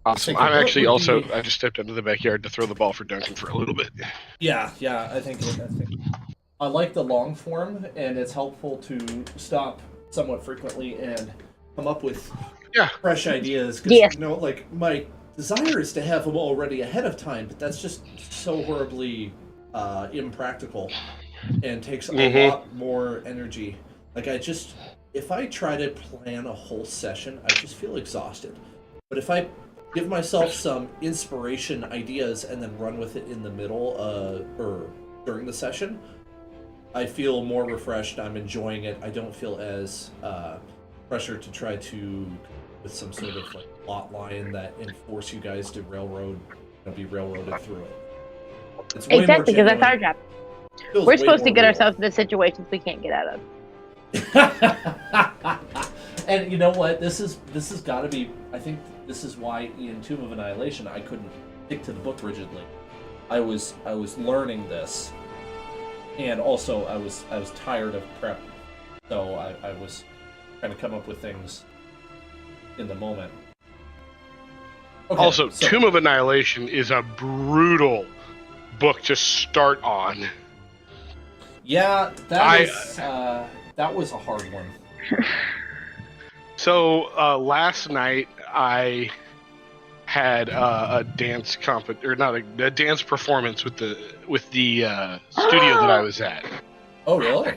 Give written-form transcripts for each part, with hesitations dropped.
Awesome. I'm actually also. I just stepped into the backyard to throw the ball for Duncan for a little bit. Yeah, I think I like the long form, and it's helpful to stop somewhat frequently and come up with fresh ideas. Because like my desire is to have them already ahead of time, but that's just so horribly impractical and takes a lot more energy. Like if I try to plan a whole session, I just feel exhausted. But if I give myself some inspiration ideas and then run with it in the middle or during the session, I feel more refreshed. I'm enjoying it. I don't feel as pressured to try to with some sort of like plot line that enforce you guys to be railroaded through it. It's way exactly, because that's our job. We're supposed to get ourselves into situations we can't get out of. And you know what? This has got to be. I think this is why in Tomb of Annihilation I couldn't stick to the book rigidly. I was learning this, and also I was tired of prep, so I was trying to come up with things in the moment. Okay, also, Tomb of Annihilation is a brutal book to start on. Yeah, that was a hard one. So last night I had a dance a dance performance with the studio that I was at. Oh, really?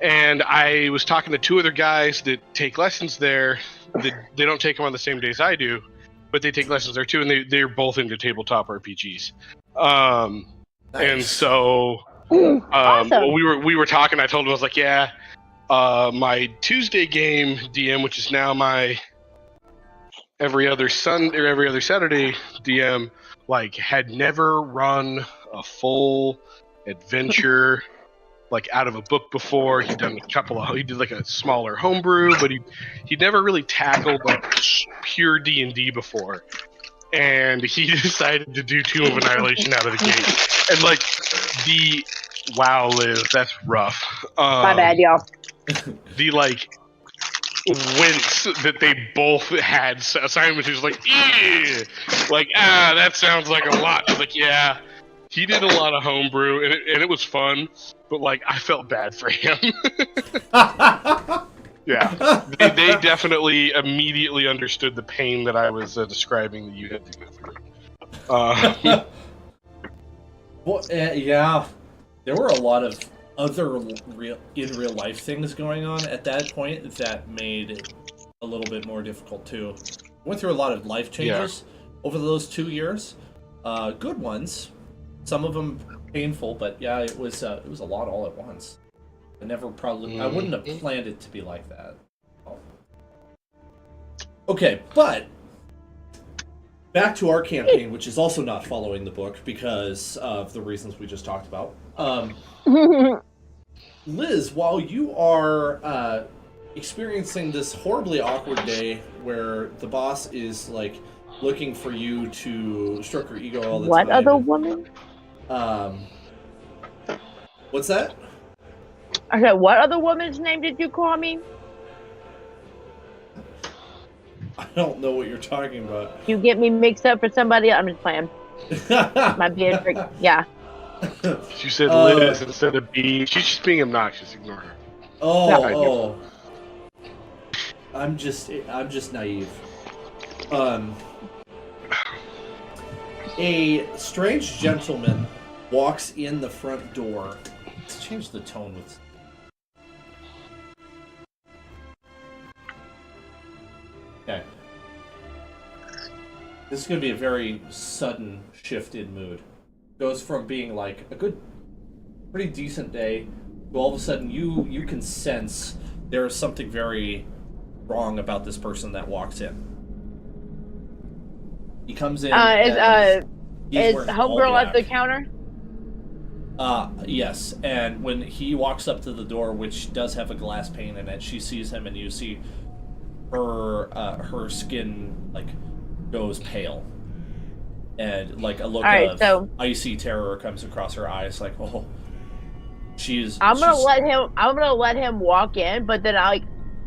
And I was talking to two other guys that take lessons there. They don't take them on the same days I do, but they take lessons there too, and they're both into tabletop RPGs. Nice. And so awesome. we were talking. I told him, I was like, yeah. My Tuesday game DM, which is now my every other Saturday DM, like had never run a full adventure like out of a book before. He did like a smaller homebrew, but he'd never really tackled like pure D&D before. And he decided to do Tomb of Annihilation out of the gate. And like wow, Liz, that's rough. My bad, y'all. The like wince that they both had. Simon was like, ew! Like, that sounds like a lot. I was like, yeah, he did a lot of homebrew, and it was fun, but like I felt bad for him. Yeah, they definitely immediately understood the pain that I was describing that you had to go through. Well, yeah, there were a lot of other real life things going on at that point that made it a little bit more difficult too. Went through a lot of life changes over those 2 years. Good ones, some of them painful, but yeah, it was a lot all at once. I wouldn't have planned it to be like that. Okay, but back to our campaign, which is also not following the book because of the reasons we just talked about. Liz, while you are experiencing this horribly awkward day where the boss is like looking for you to stroke her ego all the time. What other woman? What's that? I said, what other woman's name did you call me? I don't know what you're talking about. You get me mixed up for somebody else? I'm just playing. Might be a trick. Yeah. She said Liz instead of B. She's just being obnoxious. Ignore her. Oh. I'm just naive. A strange gentleman walks in the front door. Let's change the tone with. Okay. This is going to be a very sudden shift in mood. Goes from being like a good, pretty decent day to all of a sudden you can sense there is something very wrong about this person that walks in. He comes in. Is homegirl at the counter? Yes. And when he walks up to the door, which does have a glass pane in it, she sees him, and you see her skin like goes pale, and like a look of icy terror comes across her eyes. Like, oh, I'm gonna let him walk in, but then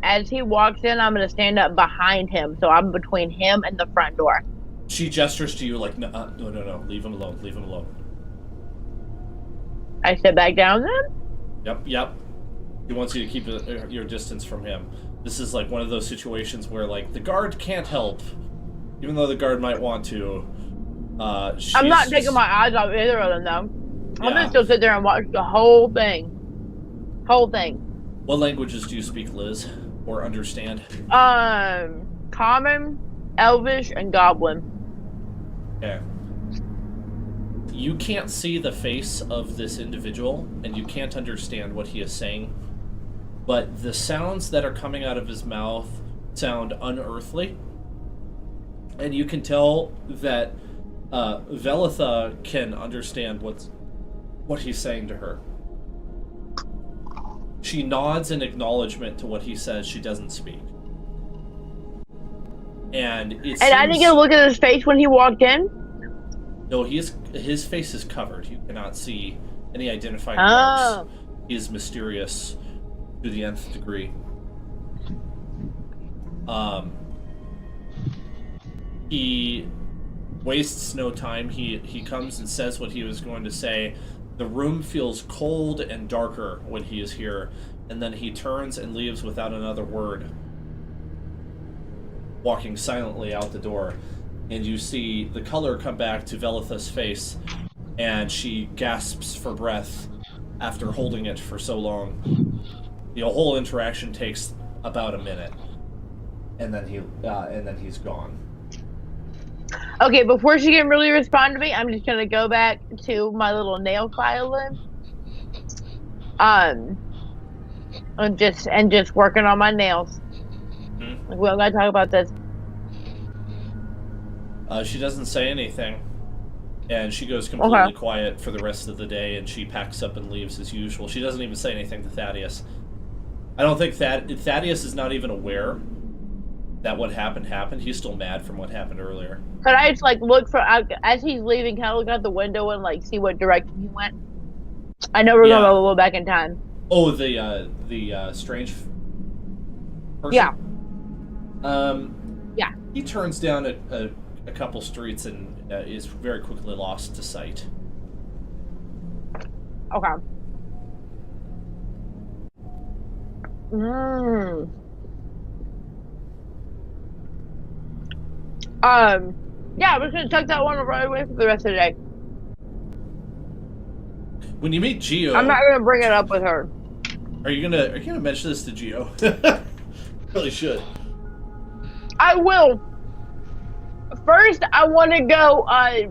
as he walks in, I'm gonna stand up behind him, so I'm between him and the front door. She gestures to you like, no, leave him alone, leave him alone. I sit back down then? Yep. He wants you to keep your distance from him. This is like one of those situations where like the guard can't help, even though the guard might want to. I'm not taking my eyes off either of them though. I'm gonna still sit there and watch the whole thing. What languages do you speak, Liz, or understand? Common, Elvish, and Goblin. Okay. You can't see the face of this individual, and you can't understand what he is saying, but the sounds that are coming out of his mouth sound unearthly, and you can tell that Velatha can understand what he's saying to her. She nods in acknowledgement to what he says. She doesn't speak. And I didn't get a look at his face when he walked in? No, his face is covered. You cannot see any identifying marks. He is mysterious to the nth degree. He wastes no time. He comes and says what he was going to say. The room feels cold and darker when he is here, and then he turns and leaves without another word, walking silently out the door. And you see the color come back to Velatha's face, and she gasps for breath after holding it for so long. The whole interaction takes about a minute, and then he's gone. Okay, before she can really respond to me, I'm just gonna go back to my little nail filing. And just working on my nails. Mm-hmm. Like, we don't gotta talk about this. She doesn't say anything, and she goes completely quiet for the rest of the day, and she packs up and leaves as usual. She doesn't even say anything to Thaddeus. I don't think Thaddeus is not even aware that what happened. He's still mad from what happened earlier. Could I just look for as he's leaving? Can I look out the window and see what direction he went? I know we're going a little back in time. Oh, the strange person. Yeah. Yeah. He turns down a couple streets and is very quickly lost to sight. Okay. Yeah, we're gonna tuck that one right away for the rest of the day. When you meet Geo, I'm not gonna bring it up with her. Are you gonna mention this to Geo? Really should. I will. First, I want to go. I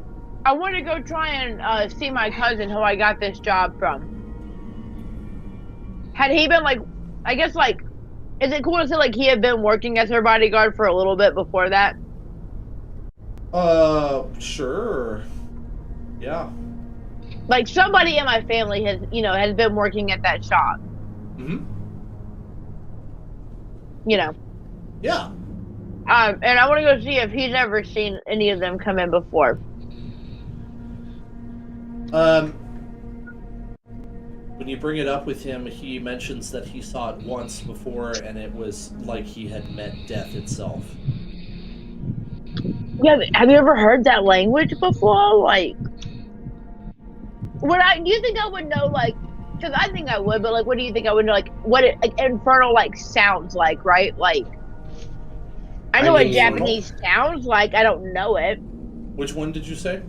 want to go try and see my cousin who I got this job from. Had he been I guess is it cool to say he had been working as her bodyguard for a little bit before that? Sure. Yeah. Somebody in my family has been working at that shop. Mm-hmm. Yeah. And I want to go see if he's ever seen any of them come in before. When you bring it up with him, he mentions that he saw it once before, and it was like he had met death itself. Yeah, have you ever heard that language before? Do you think I would know, because I think I would, but, what do you think I would know, what it, infernal, sounds like, right? I know what Japanese sounds like, I don't know it. Which one did you say?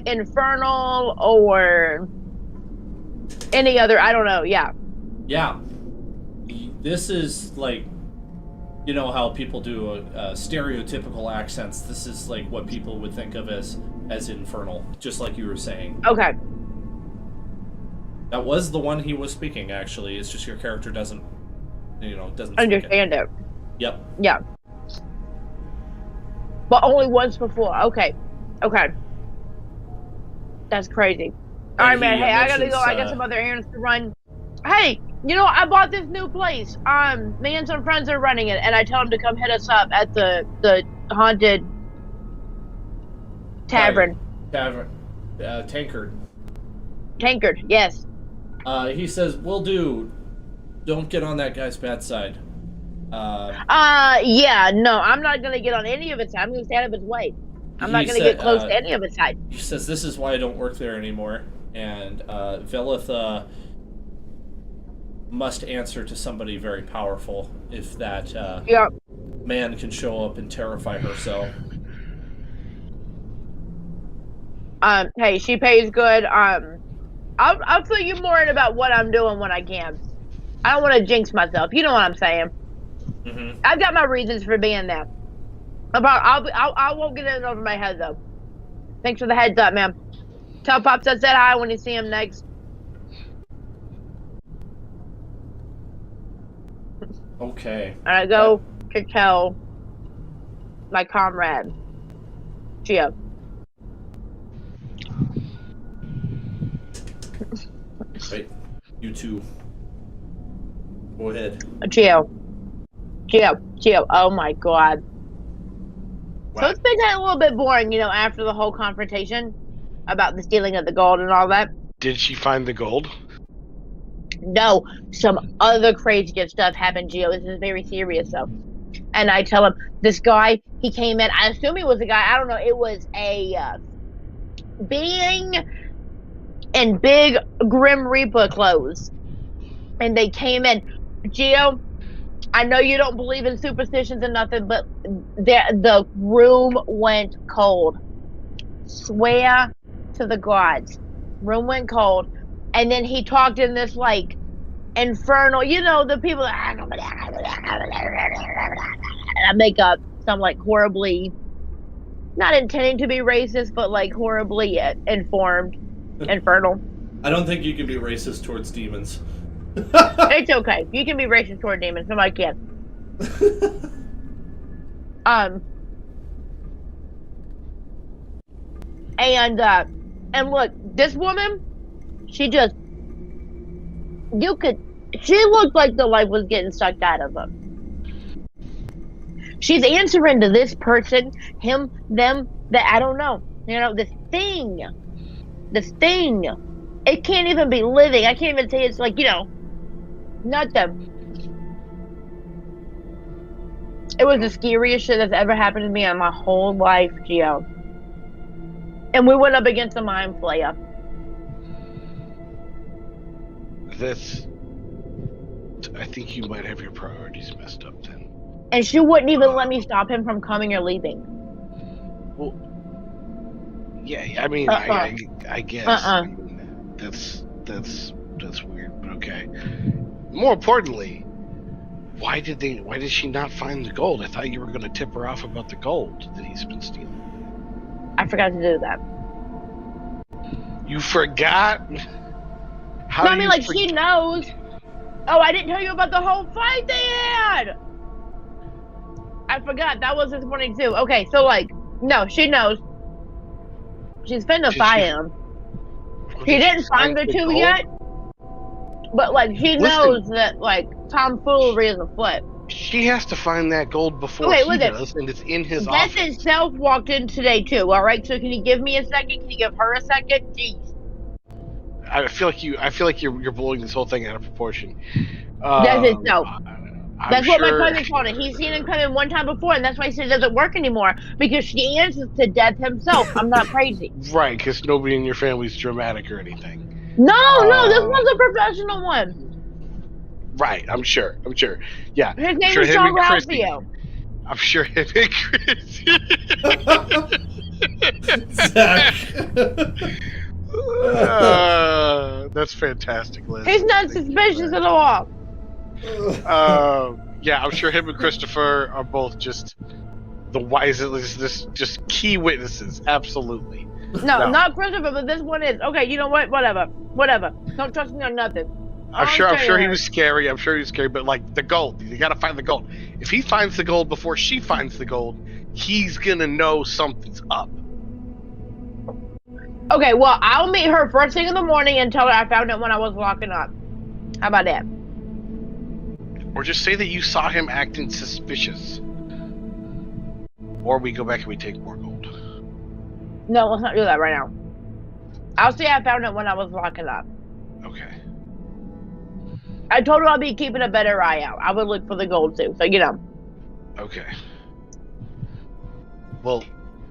Infernal, or any other, I don't know, yeah. Yeah. This is, you know how people do stereotypical accents. This is what people would think of as infernal, just like you were saying. Okay. That was the one he was speaking. Actually, it's just your character doesn't understand it. Yep. Yeah. But only once before. Okay. That's crazy. All right, man. Hey, I gotta go. I got some other errands to run. Hey. I bought this new place. Me and some friends are running it, and I tell them to come hit us up at the haunted tavern. Tankard. Tankard, yes. He says, "We'll do Don't get on that guy's bad side. Yeah, no, I'm not gonna get on any of its side. I'm gonna stay out of its way. I'm not gonna get close to any of its side. He says, this is why I don't work there anymore. And Velatha must answer to somebody very powerful if that man can show up and terrify her so. Hey, she pays good. I'll fill you more in about what I'm doing when I can. I don't want to jinx myself. You know what I'm saying? Mm-hmm. I've got my reasons for being there. I won't get in over my head though. Thanks for the heads up, man. Tell Pops I said hi when you see him next. Okay. And I go to tell my comrade, Gio. Wait, you two. Go ahead. Gio. Oh my god. What? So it's been a little bit boring, you know, after the whole confrontation about the stealing of the gold and all that. Did she find the gold? No, some other crazy good stuff happened, Gio. This is very serious, though. And I tell him, this guy, he came in. I assume he was a guy. I don't know. It was a being in big Grim Reaper clothes. And they came in. Gio, I know you don't believe in superstitions and nothing, but the room went cold. Swear to the gods. Room went cold. And then he talked in this, like, infernal, you know, the people that I make up some, like, horribly, not intending to be racist, but, like, horribly informed, infernal. I don't think you can be racist towards demons. It's okay. You can be racist toward demons. Nobody can. And look, this woman, she looked like the life was getting sucked out of her. She's answering to this person, him, them, that I don't know. You know, this thing. It can't even be living. I can't even say it's like, you know, nothing. It was the scariest shit that's ever happened to me in my whole life, Gio. And we went up against a mind flayer. I think you might have your priorities messed up then. And she wouldn't even let me stop him from coming or leaving. Well, yeah, I mean, I guess. I mean, that's weird, but okay. More importantly, why did she not find the gold? I thought you were going to tip her off about the gold that he's been stealing. I forgot to do that. You forgot? How no, I mean, like, she knows. Oh, I didn't tell you about the whole fight they had! I forgot. That was this morning, too. Okay, so, like, no, she knows. She's finna fight him. She didn't find the two yet. But, like, she knows that, like, tomfoolery is afoot. She has to find that gold before he does, and it's in his office. Death itself walked in today, too, alright? So can you give me a second? Can you give her a second? Jeez. I feel like you're blowing this whole thing out of proportion. Death itself. That's what my cousin called it. He's seen him come in one time before, and that's why he said it doesn't work anymore, because she answers to Death himself. I'm not crazy. Right, because nobody in your family's dramatic or anything. No, this one's a professional one. Right, I'm sure. Yeah. His name is John Ralphio. I'm sure him and Chris. That's fantastic, Liz. He's not suspicious at all. Yeah, I'm sure him and Christopher are both just the wisest, just key witnesses. Absolutely. No, not Christopher, but this one is. Okay, you know what? Whatever. Don't trust me on nothing. I'm sure he was scary. But like the gold, you gotta find the gold. If he finds the gold before she finds the gold, he's gonna know something's up. Okay, well, I'll meet her first thing in the morning and tell her I found it when I was locking up. How about that? Or just say that you saw him acting suspicious. Or we go back and we take more gold. No, let's not do that right now. I'll say I found it when I was locking up. Okay. I told her I'll be keeping a better eye out. I would look for the gold too, so Okay. Well,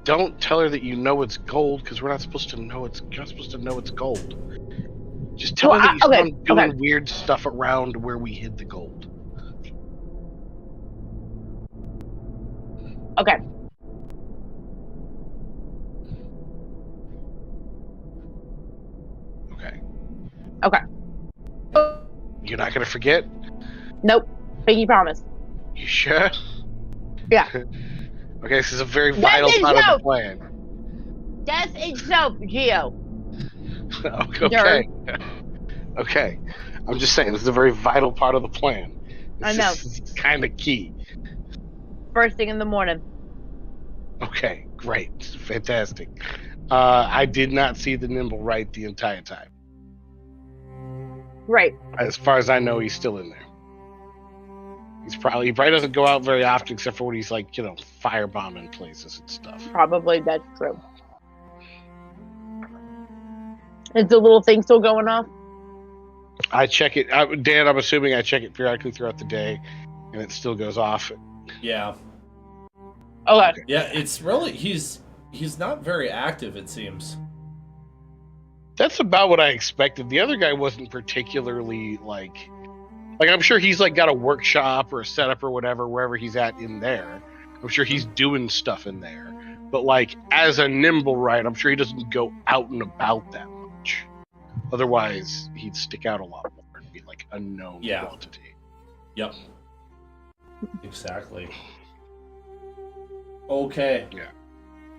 don't tell her that you know it's gold, because we're not supposed to know it's. You're not supposed to know it's gold. Just tell her that you saw him doing weird stuff around where we hid the gold. Okay. Okay. You're not gonna forget? Nope. Pinky promise. You sure? Yeah. Okay, this is a very vital part of the plan. Death itself, Geo. Okay. Okay. I'm just saying, this is a very vital part of the plan. I know. This is kind of key. First thing in the morning. Okay, great. Fantastic. I did not see the nimble right the entire time. Right. As far as I know, he's still in there. He probably doesn't go out very often, except for when he's like, firebombing places and stuff. Probably that's true. Is the little thing still going off? I check it, Dan. I'm assuming I check it periodically throughout the day, and it still goes off. Yeah. Okay. Yeah, it's really he's not very active. It seems. That's about what I expected. The other guy wasn't particularly like I'm sure he's like got a workshop or a setup or whatever wherever he's at in there. I'm sure he's doing stuff in there. But like as a nimble right, I'm sure he doesn't go out and about that much. Otherwise, he'd stick out a lot more and be like a known quantity. Yep. Exactly. Okay. Yeah.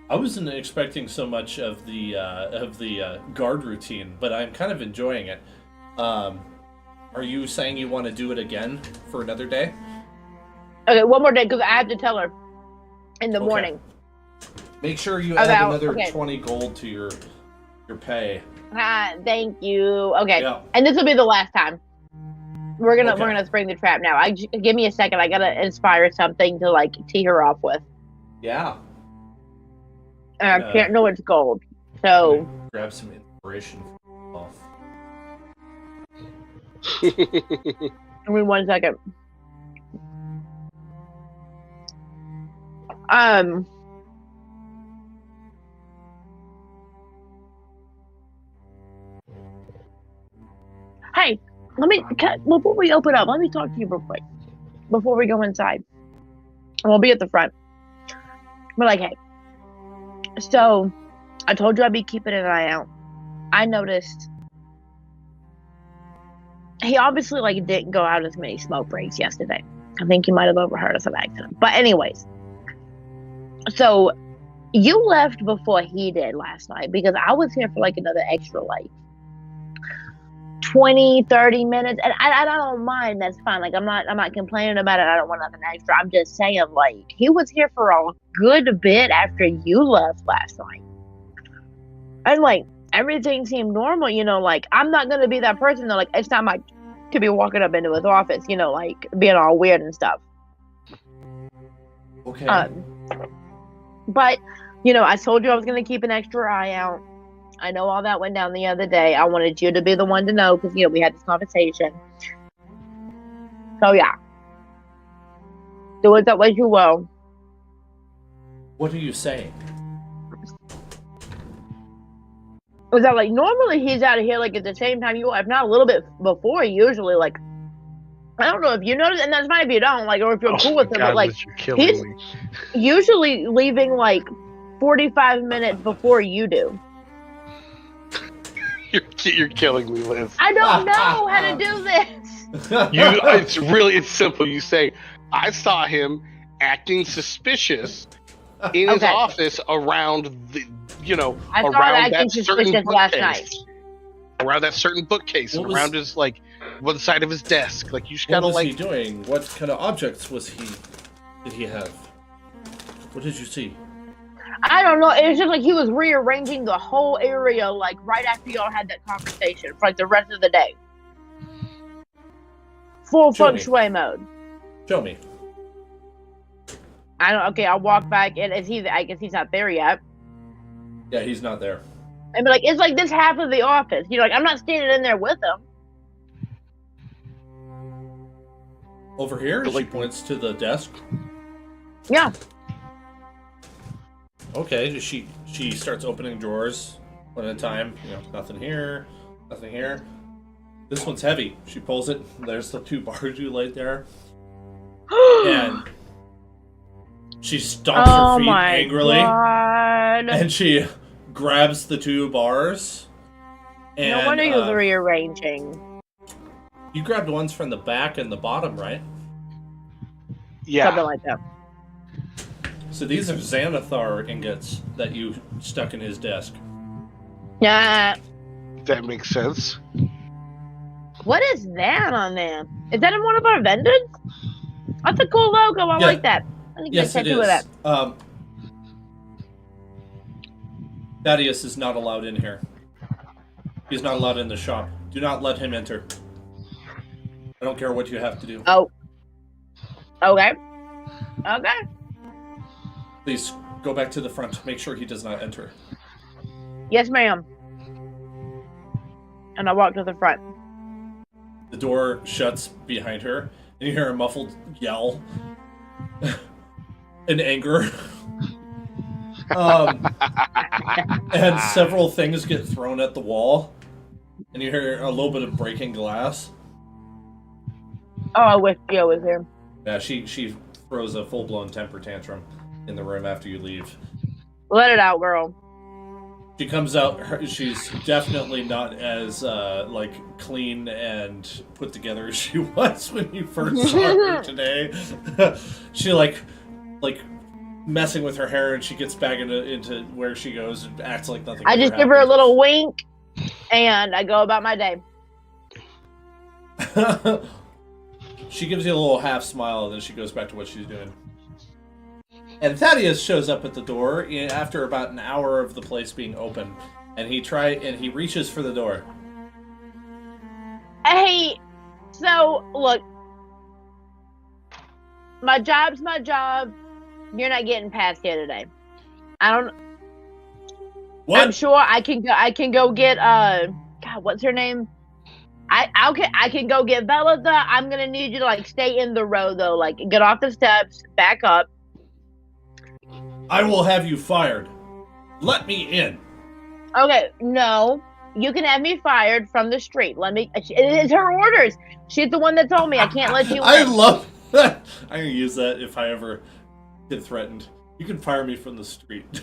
I wasn't expecting so much of the guard routine, but I'm kind of enjoying it. Are you saying you want to do it again for another day? Okay, one more day, because I have to tell her in the morning. Make sure you add another 20 gold to your pay. Thank you. Okay, yeah. And this will be the last time. We're gonna spring the trap now. Give me a second. I gotta inspire something to like tee her off with. Yeah. And I can't know it's gold. So grab some inspiration off. Give me 1 second. Hey, before we open up, let me talk to you real quick. Before we go inside. And we'll be at the front. We're like, hey. So, I told you I'd be keeping an eye out. I noticed he obviously didn't go out as many smoke breaks yesterday. I think you might have overheard us on accident. But anyways, so you left before he did last night because I was here for another extra 20, 30 minutes, and I don't mind. That's fine. I'm not complaining about it. I don't want nothing extra. I'm just saying, he was here for a good bit after you left last night, and everything seemed normal. I'm not gonna be that person though. It's not my to be walking up into his office, being all weird and stuff. Okay. But I told you I was gonna keep an extra eye out. I know all that went down the other day. I wanted you to be the one to know because, we had this conversation. So, yeah. Do it that way you will. What are you saying? Was that normally he's out of here at the same time you are, if not a little bit before, usually I don't know if you noticed, and that's fine if you don't, or if you're cool with him, but he's usually leaving 45 minutes before you do. You're killing me, Liz. I don't know how to do this. It's simple. You say, I saw him acting suspicious in his office around around that certain bookcase. Around that certain bookcase, and around his one side of his desk. You just gotta What was he doing? What kind of objects did he have? What did you see? I don't know. It was just he was rearranging the whole area, right after y'all had that conversation for the rest of the day. Full feng shui mode. Show me. I don't. Okay, I'll walk back. And I guess he's not there yet. Yeah, he's not there. And it's this half of the office. I'm not standing in there with him. Over here? She points to the desk. Yeah. Okay, she starts opening drawers one at a time. Nothing here, nothing here. This one's heavy. She pulls it. There's the 2 bars you laid there. And she stomps her feet angrily. God. And she grabs the 2 bars. And, no wonder you're rearranging. You grabbed ones from the back and the bottom, right? Yeah. Something like that. So these are Xanathar ingots that you stuck in his desk. Yeah. That makes sense. What is that on there? Is that in one of our vendors? That's a cool logo. I like that. I think yes, it is. Of that. Thaddeus is not allowed in here. He's not allowed in the shop. Do not let him enter. I don't care what you have to do. Oh. Okay. Okay. Please go back to the front. Make sure he does not enter. Yes, ma'am. And I walk to the front. The door shuts behind her, and you hear a muffled yell in anger. And several things get thrown at the wall, and you hear a little bit of breaking glass. Oh, I wish Gio was here. Yeah, she throws a full-blown temper tantrum in the room after you leave. Let it out, girl. She comes out. She's definitely not as clean and put together as she was when you first saw her today. She like messing with her hair, and she gets back into where she goes and acts like nothing. I just give her a little wink, and I go about my day. She gives you a little half smile, and then she goes back to what she's doing. And Thaddeus shows up at the door after about an hour of the place being open, and he reaches for the door. Hey, so look, my job's my job. You're not getting past here today. I don't. What? I'm sure I can go get God, what's her name? I can go get Velatha. I'm gonna need you to stay in the row though. Get off the steps, back up. I will have you fired. Let me in. Okay, no. You can have me fired from the street. It's her orders. She's the one that told me I can't let you in. I love that. I'm gonna use that if I ever get threatened. You can fire me from the street.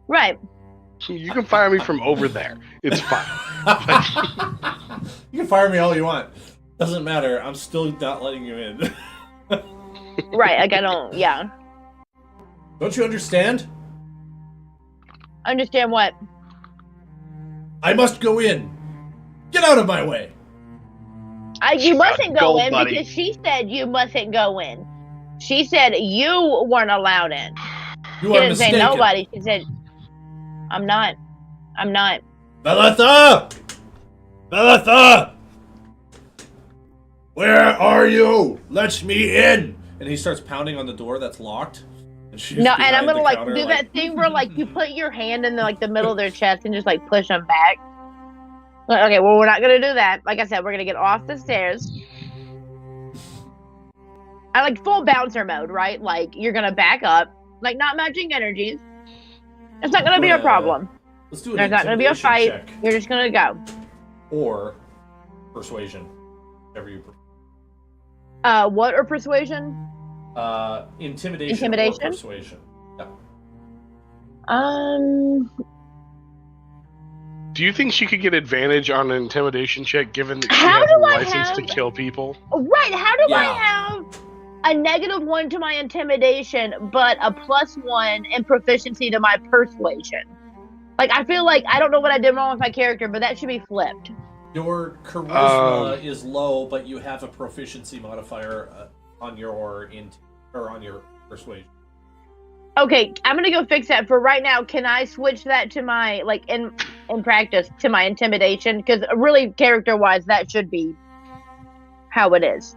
Right. You can fire me from over there. It's fine. You can fire me all you want. Doesn't matter. I'm still not letting you in. Right, I don't, yeah. Don't you understand? Understand what? I must go in. Get out of my way. You mustn't go in buddy. Because she said you mustn't go in. She said you weren't allowed in. You are mistaken. She didn't say nobody. She said, I'm not. Velatha! Velatha! Where are you? Let me in! And he starts pounding on the door that's locked. And I'm gonna do that thing where you put your hand in the middle of their chest and just push them back. Okay, well we're not gonna do that. Like I said, we're gonna get off the stairs. I full bouncer mode, right? You're gonna back up, not matching energies. It's not gonna be a problem. Let's do it. There's not gonna be a fight. Check. You're just gonna go. Or persuasion, whatever you prefer. What or persuasion? Intimidation. Or persuasion. Yeah. Do you think she could get advantage on an intimidation check given that she has a license to kill people? Right, how do I have a -1 to my intimidation, but a +1 in proficiency to my persuasion? I feel I don't know what I did wrong with my character, but that should be flipped. Your charisma is low, but you have a proficiency modifier on your on your persuasion. Okay, I'm gonna go fix that. For right now, can I switch that to my in practice to my intimidation? Because really, character-wise, that should be how it is.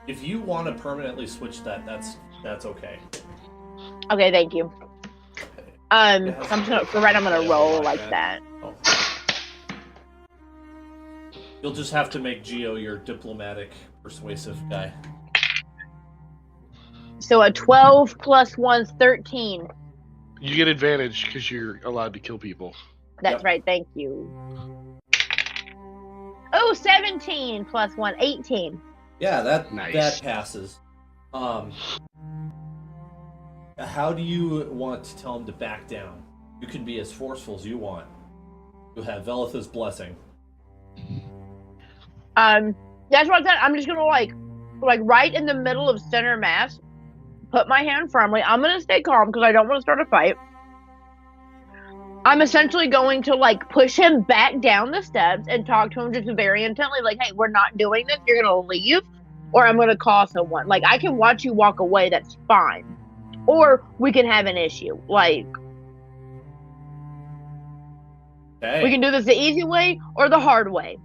If you want to permanently switch that, that's okay. Okay, thank you. I'm just gonna roll like that. Oh. You'll just have to make Geo your diplomatic, persuasive guy. So a 12 plus 1's 13. You get advantage because you're allowed to kill people. That's right, thank you. Oh, 17 plus 1, 18. Yeah, that Nice. passes. How do you want to tell him to back down? You can be as forceful as you want. You'll have Velatha's blessing. That's what I said. I'm just gonna like right in the middle of center mass, put my hand firmly. I'm gonna stay calm because I don't want to start a fight. I'm essentially going to like push him back down the steps and talk to him just very intently, like, "Hey, we're not doing this. You're gonna leave, or I'm gonna call someone. Like, I can watch you walk away. That's fine, or we can have an issue. Like, we can do this the easy way or the hard way."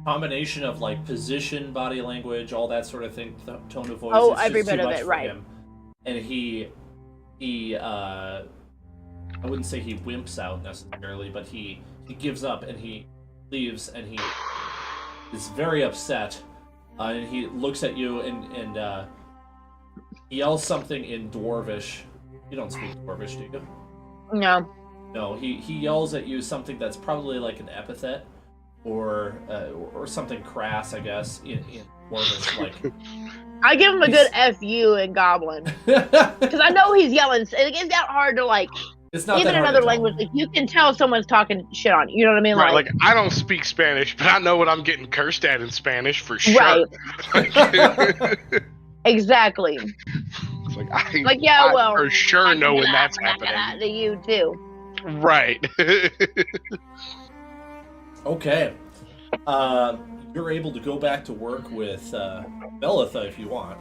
Combination of like position, body language, all that sort of thing, tone of voice. Oh, it's every just bit too of much it, for right? him. And he, I wouldn't say he wimps out necessarily, but he gives up and he leaves and he is very upset. And he looks at you and he yells something in Dwarvish. You don't speak Dwarvish, do you? No. No, he yells at you something that's probably like an epithet. Or something crass, I guess, in Dwarvish, like... I give him a good FU in Goblin. Because I know he's yelling. It's not hard to, like... It's not even in another language, like, you can tell someone's talking shit on you. You know what I mean? Right, like I don't speak Spanish, but I know what I'm getting cursed at in Spanish for sure. Right. Exactly. It's like, yeah, well... I for sure know when that's happening. To you, too. Right. Okay. You're able to go back to work with Velatha if you want.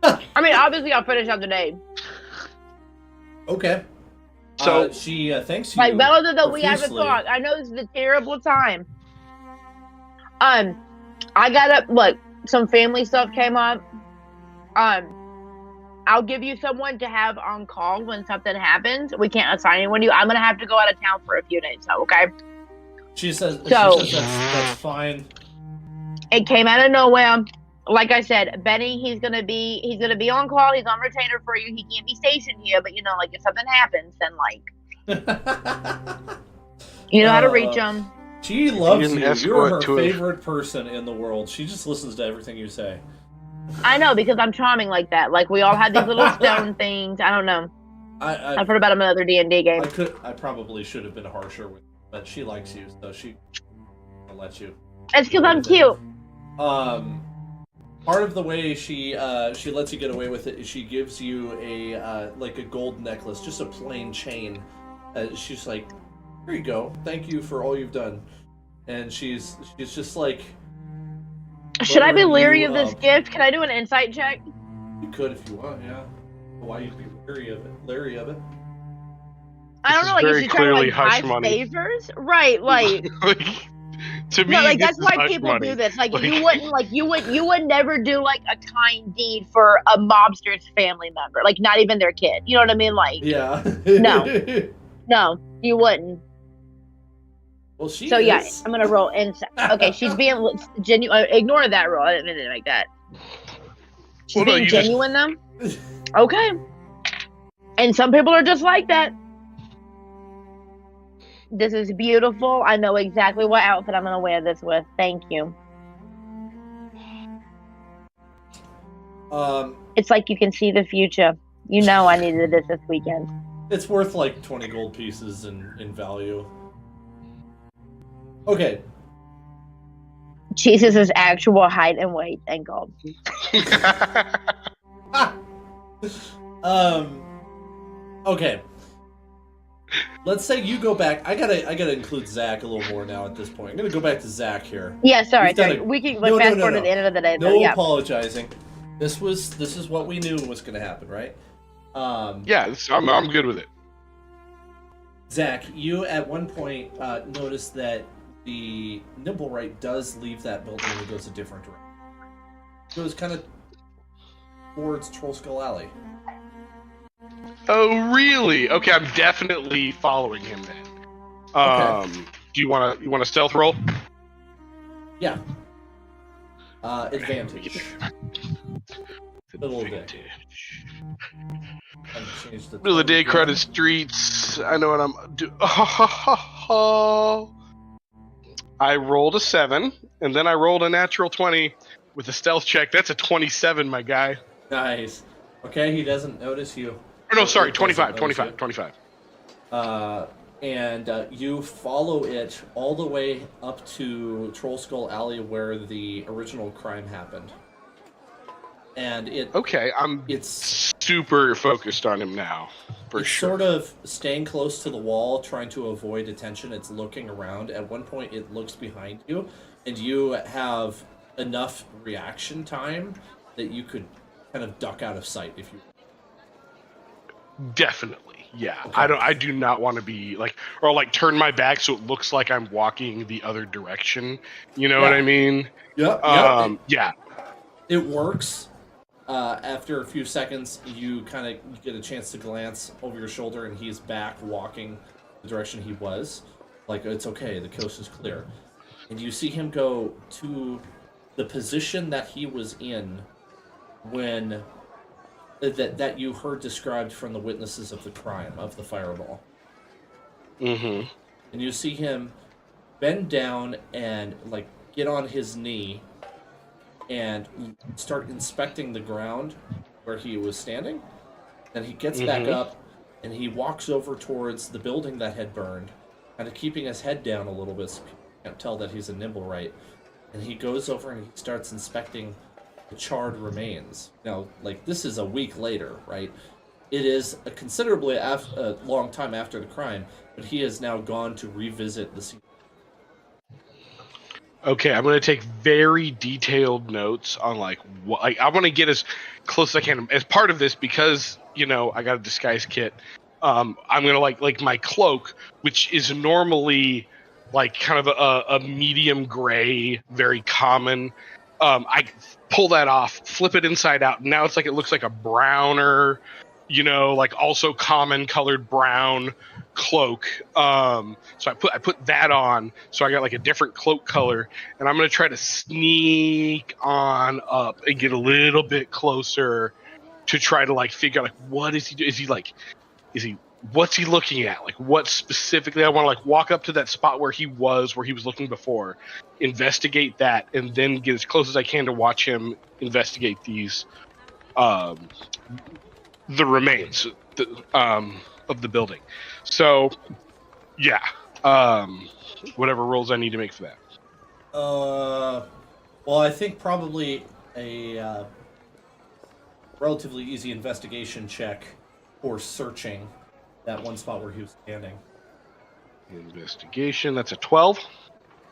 I mean, obviously, I'll finish out the day. Okay. So she thanks you. Like Velatha, though, we profusely. haven't talked. I know this is a terrible time. I got up. Look, some family stuff came up. I'll give you someone to have on call when something happens. We can't assign anyone to you. I'm gonna have to go out of town for a few days, so okay? She says that's fine. It came out of nowhere. Like I said, Benny, he's gonna be on call. He's on retainer for you. He can't be stationed here, but like if something happens, then you know how to reach him. She loves you. You're her favorite person in the world. She just listens to everything you say. I know, because I'm charming like that. Like, we all have these little stone things. I don't know. I've heard about them in other D&D games. I probably should have been harsher with, but she likes you, so she will let you. It's because I'm cute. Part of the way she lets you get away with it is she gives you a gold necklace, just a plain chain. She's like, "Here you go. Thank you for all you've done." And she's just like. Should I be leery of this gift? Can I do an insight check? You could if you want, yeah. Why you'd be leery of it? I don't know, like, is she trying to buy favors? Right, like to me, no, like that's why people do this. Like you would never do like a kind deed for a mobster's family member, like not even their kid. You know what I mean? Like yeah. No, you wouldn't. Well, she so is. Yeah, I'm gonna roll insight. Okay, she's being genuine. Ignore that roll. I didn't mean it like that. She's being genuine, though. Okay. And some people are just like that. This is beautiful. I know exactly what outfit I'm gonna wear this with. Thank you. It's like you can see the future. You know, I needed this weekend. It's worth like 20 gold pieces in value. Okay. Jesus' actual height and weight and gold. Okay. Let's say you go back. I gotta include Zach a little more now at this point. I'm gonna go back to Zach here. Yeah, sorry. We can fast forward to the end of the day. No apologizing. This is what we knew was gonna happen, right? Yeah, I'm good with it. Zach, you at one point noticed that the Nimblewright does leave that building and goes a different direction. It goes kind of towards Troll Skull Alley. Oh, really? Okay, I'm definitely following him then. Okay. Do you want to stealth roll? Yeah. Advantage. Middle of the day. Middle of the day, crowded streets. I know what I'm doing. I rolled a 7, and then I rolled a natural 20 with a stealth check. That's a 27, my guy. Nice. Okay, he doesn't notice you. Oh, no, sorry, 25. And you follow it all the way up to Troll Skull Alley where the original crime happened. And it's super focused on him now, for sure. Sort of staying close to the wall, trying to avoid attention. It's looking around. At one point, it looks behind you, and you have enough reaction time that you could kind of duck out of sight if you. Definitely, yeah. Okay. I do not want to be turn my back so it looks like I'm walking the other direction. You know what I mean? Yep. Yeah. It works. After a few seconds, you kind of get a chance to glance over your shoulder, and he's back walking the direction he was. Like, it's okay, the coast is clear. And you see him go to the position that he was in when that you heard described from the witnesses of the crime, of the fireball. Mm-hmm. And you see him bend down and, get on his knee and start inspecting the ground where he was standing. Then he gets back up, and he walks over towards the building that had burned, kind of keeping his head down a little bit so people can't tell that he's a nimble-right. And he goes over and he starts inspecting the charred remains. Now, this is a week later, right? It is a considerably a long time after the crime, but he has now gone to revisit the scene. Okay, I'm going to take very detailed notes on what I want to get as close as I can as part of this because I got a disguise kit. I'm going to my cloak, which is normally kind of a medium gray, very common. I pull that off, flip it inside out, and now it looks like a browner, also common colored brown cloak. So I put that on, so I got a different cloak color, and I'm gonna try to sneak on up and get a little bit closer to try to figure out what is he doing? What's he looking at? What specifically? I want to walk up to that spot where he was looking before, investigate that, and then get as close as I can to watch him investigate these, the remains of the building. So, yeah, whatever rolls I need to make for that. Well, I think probably a relatively easy investigation check for searching that one spot where he was standing. Investigation, that's a 12.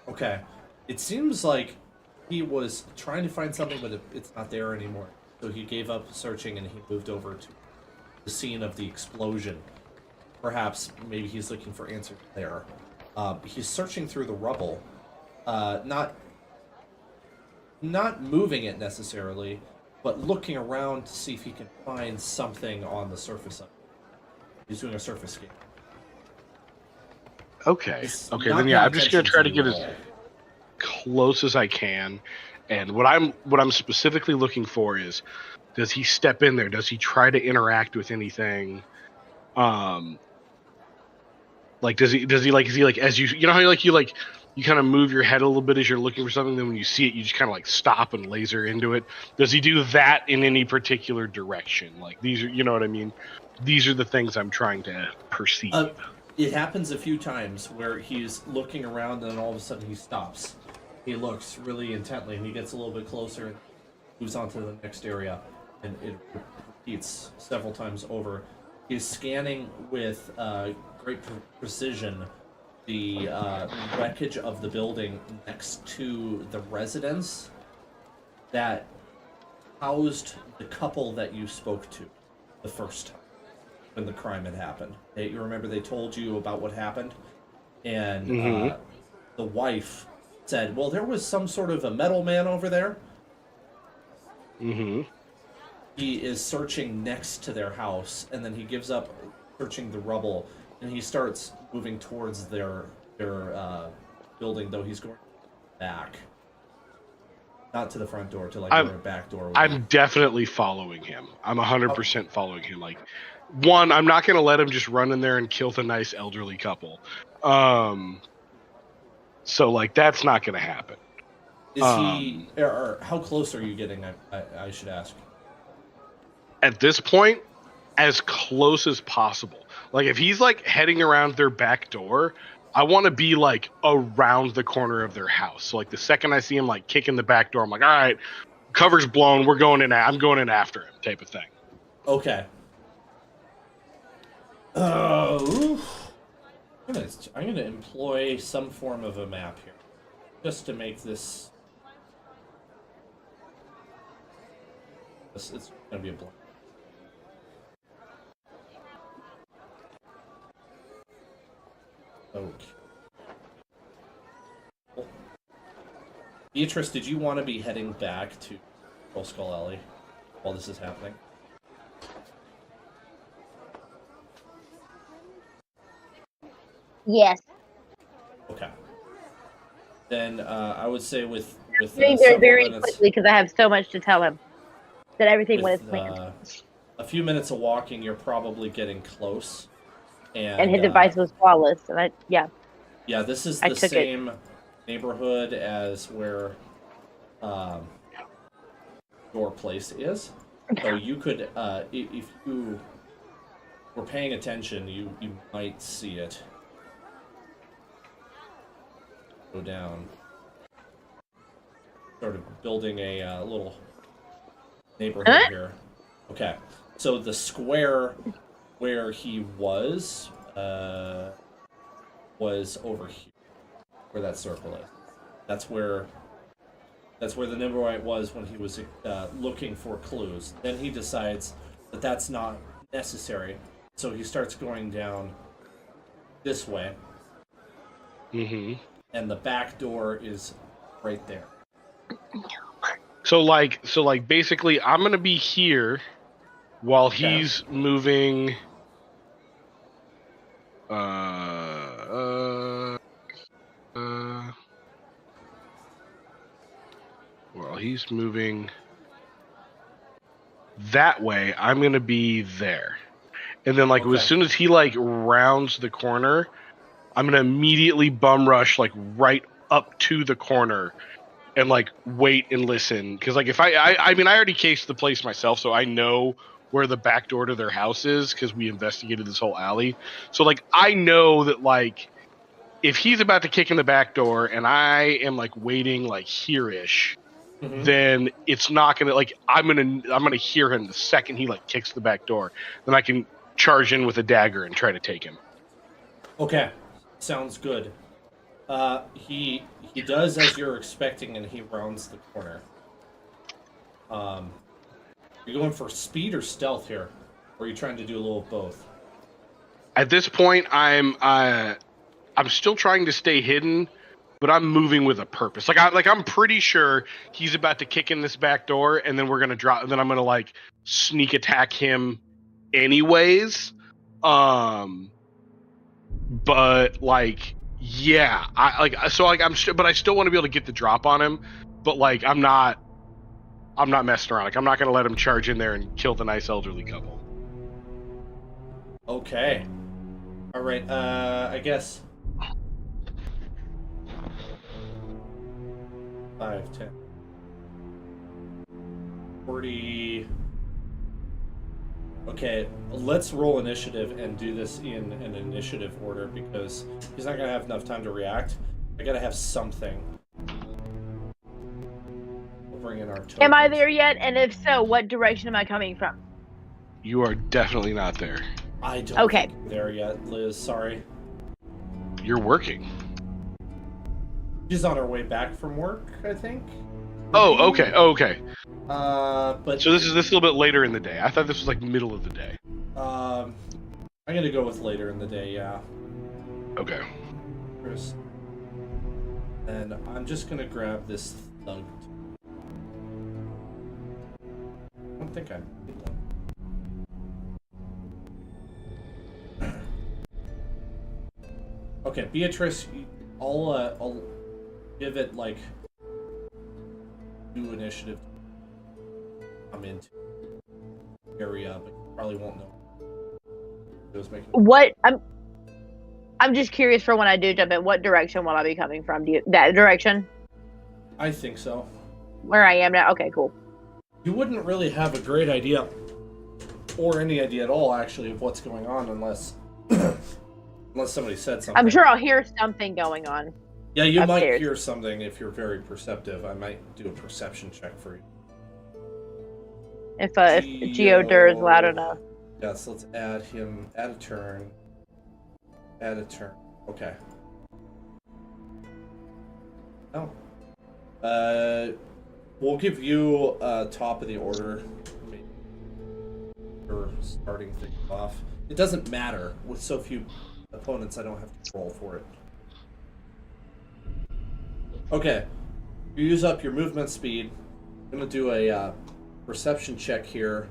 Okay. It seems like he was trying to find something, but it's not there anymore. So he gave up searching and he moved over to the scene of the explosion. Perhaps maybe he's looking for answers there. He's searching through the rubble, not moving it necessarily, but looking around to see if he can find something on the surface of it. He's doing a surface scan. Okay. Then I'm just gonna try to get as close as I can. And what I'm specifically looking for is, does he step in there? Does he try to interact with anything? Does he as you know how you kind of move your head a little bit as you're looking for something, then when you see it you just kind of stop and laser into it. Does he do that in any particular direction? These are, you know what I mean? These are the things I'm trying to perceive. It happens a few times where he's looking around and then all of a sudden he stops. He looks really intently and he gets a little bit closer and moves on to the next area, and it repeats several times over. He's scanning with great precision the wreckage of the building next to the residence that housed the couple that you spoke to the first time when the crime had happened. You remember they told you about what happened? And the wife said, well, there was some sort of a metal man over there. Mm-hmm. he is searching next to their house, and then he gives up searching the rubble, and he starts moving towards their building, though he's going back. Not to the front door, to like where a back door would be. I'm definitely following him. I'm 100% following him. Like, one, I'm not going to let him just run in there and kill the nice elderly couple. So, like, that's not going to happen. Is he... Or how close are you getting, I should ask? At this point, as close as possible. Like, if he's, like, heading around their back door, I want to be, like, around the corner of their house. So, like, the second I see him, like, kicking the back door, I'm like, all right, cover's blown, we're going in, I'm going in after him, type of thing. Okay. I'm gonna employ some form of a map here, just to make this. It's gonna be a blank. Okay. Beatrice, did you want to be heading back to Pearl Skull Alley while this is happening? Yes. Okay. Then I would say with very quickly because I have so much to tell him that everything went as planned. A few minutes of walking, you're probably getting close. And his device was flawless, and yeah. Yeah, this is the same neighborhood as where your place is. So you could, if you were paying attention, you might see it go down. Sort of building a little neighborhood here. Okay, so the square where he was over here, where that circle is. That's where the Nimberite was when he was looking for clues. Then he decides that that's not necessary, so he starts going down this way. Mm-hmm. And the back door is right there. So basically, I'm gonna be here while he's moving. While he's moving that way, I'm gonna be there, and then as soon as he rounds the corner, I'm gonna immediately bum rush right up to the corner and wait and listen, because if I already cased the place myself, so I know where the back door to their house is because we investigated this whole alley. So I know that if he's about to kick in the back door and I am waiting here-ish, then it's not gonna I'm gonna hear him the second he kicks the back door. Then I can charge in with a dagger and try to take him. Okay, sounds good. He does as you're expecting, and he rounds the corner. Are you going for speed or stealth here? Or are you trying to do a little of both? At this point, I'm still trying to stay hidden, but I'm moving with a purpose. I'm pretty sure he's about to kick in this back door, and then we're gonna drop. And then I'm gonna sneak attack him, anyways. But yeah, but I still want to be able to get the drop on him. But I'm not messing around. I'm not gonna let him charge in there and kill the nice elderly couple. Okay. All right. I guess 5, 10, 40. Okay, let's roll initiative and do this in an initiative order because he's not gonna have enough time to react. I gotta have something. We'll bring in our tokens. Am I there yet? And if so, what direction am I coming from? You are definitely not there. I don't think you're there yet, Liz. Sorry. You're working. She's on her way back from work, I think. Oh, okay. Oh, okay. But so this is a little bit later in the day. I thought this was middle of the day. I'm gonna go with later in the day. Yeah. Okay. And I'm just gonna grab this thug. I don't think I did one. Okay, Beatrice, I'll give it like 2 initiative. I'm into area, but you probably won't know. What I'm just curious for when I do jump in. What direction will I be coming from? That direction? I think so. Where I am now. Okay, cool. You wouldn't really have a great idea, or any idea at all, actually, of what's going on unless somebody said something. I'm sure I'll hear something going on. Yeah, you upstairs. might hear something if you're very perceptive. I might do a perception check for you. If Geodur is loud enough. Yes, let's add him. Add a turn. Add a turn. Okay. Oh. We'll give you top of the order. For starting things off. It doesn't matter. With so few opponents, I don't have to roll for it. Okay. You use up your movement speed. I'm going to do a perception check here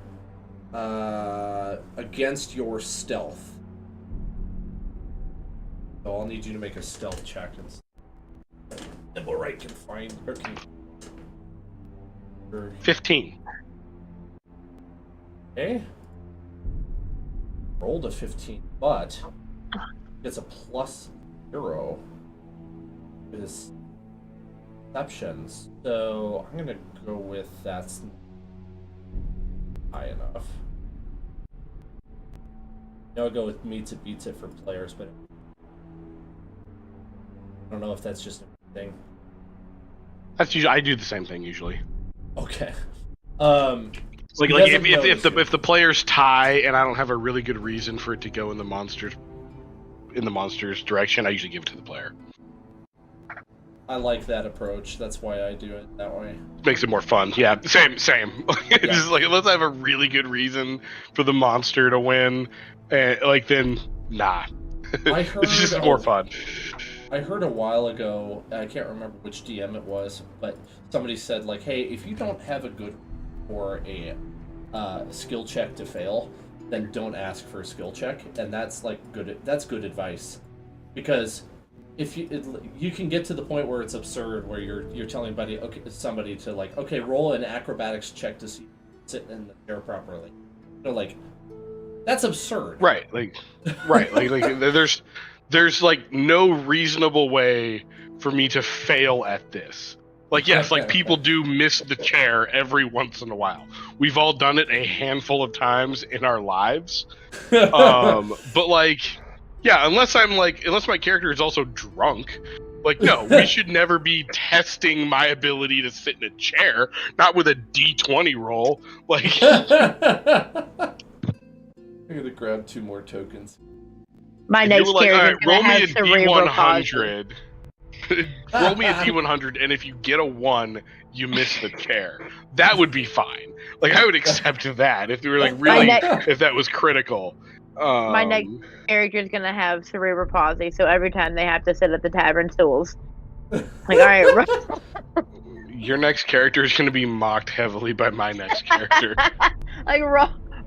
against your stealth. So I'll need you to make a stealth check. Nimble right can find. Okay. 15. Okay. Rolled a 15, but it's a +0 to his perceptions. So I'm gonna go with that's high enough. I'll go with meets it beats it for players, but I don't know if that's just a thing. That's usually I do the same thing usually. Okay. Like if the players tie and I don't have a really good reason for it to go in the monster's direction, I usually give it to the player. I like that approach. That's why I do it that way. Makes it more fun. Yeah, same. Just like unless I have a really good reason for the monster to win, then nah. It's just more fun. I heard a while ago, I can't remember which DM it was, but somebody said like, hey, if you don't have a good or a skill check to fail, then don't ask for a skill check, and that's like good. That's good advice, because if you can get to the point where it's absurd, where you're telling somebody to like, okay, roll an acrobatics check to see you sit in the chair properly. Like that's absurd. Right. Like there's like no reasonable way for me to fail at this. Like, yes, like people do miss the chair every once in a while. We've all done it a handful of times in our lives. But like, yeah, unless my character is also drunk, like, no, we should never be testing my ability to sit in a chair, not with a D20 roll. Like, I'm gonna grab 2 more tokens. My next character roll me a D100. Roll me a D100, and if you get a 1, you miss the chair. That would be fine. Like, I would accept that if you were like really, if that was critical. My next character is gonna have cerebral palsy, so every time they have to sit at the tavern stools. Like, all right, your next character is gonna be mocked heavily by my next character. Like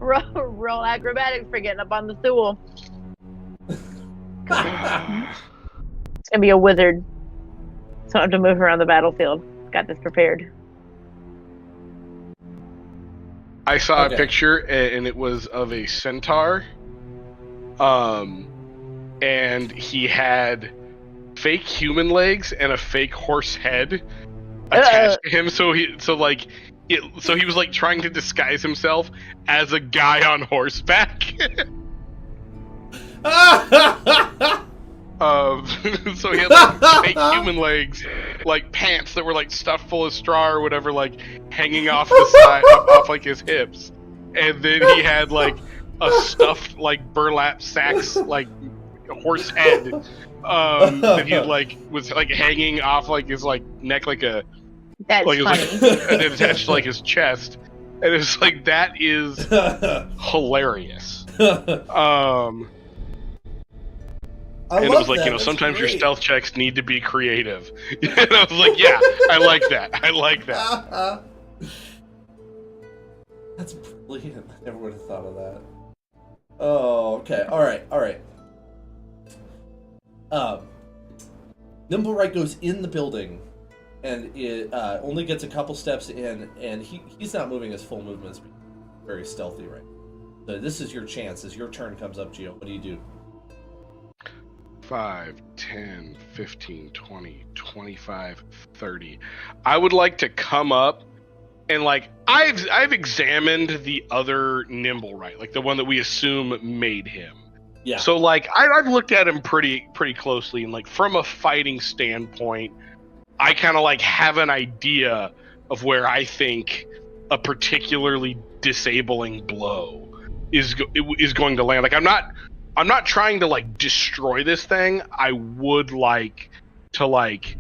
roll acrobatics for getting up on the stool. It's gonna be a wizard. So I have to move around the battlefield. Got this prepared. I saw a picture, and it was of a centaur. And he had fake human legs and a fake horse head attached to him. So he was like trying to disguise himself as a guy on horseback. So he had like fake human legs, like pants that were like stuffed full of straw or whatever, like hanging off the side, off like his hips, and then he had like a stuffed like burlap sacks like horse head that he like was like hanging off like his like neck like a that's like funny. And it attached to like his chest, and it was like that is hilarious. And it was like, you know, sometimes your stealth checks need to be creative. And I was like, yeah, I like that. That's brilliant. I never would have thought of that. Oh, okay. All right. Nimblewright goes in the building, and it only gets a couple steps in, and he's not moving his full movements. Very stealthy, right? So this is your chance. As your turn comes up, Gio, what do you do? 5, 10, 15, 20, 25, 30. I would like to come up and like I've examined the other Nimblewright, like the one that we assume made him. Yeah. So like I've looked at him pretty closely, and like from a fighting standpoint, I kind of like have an idea of where I think a particularly disabling blow is going to land. Like I'm not trying to like destroy this thing. I would like to like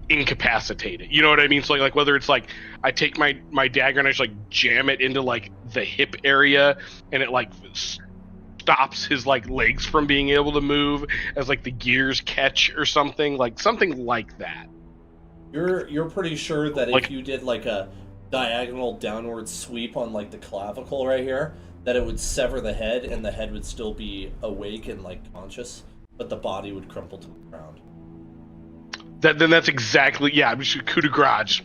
incapacitate it. You know what I mean? So like whether it's like I take my dagger and I just like jam it into like the hip area, and it like stops his like legs from being able to move as like the gears catch or something like that. You're pretty sure that like, if you did like a diagonal downward sweep on like the clavicle right here, that it would sever the head, and the head would still be awake and like conscious, but the body would crumple to the ground. Then that's exactly, yeah. I'm just coup de grace,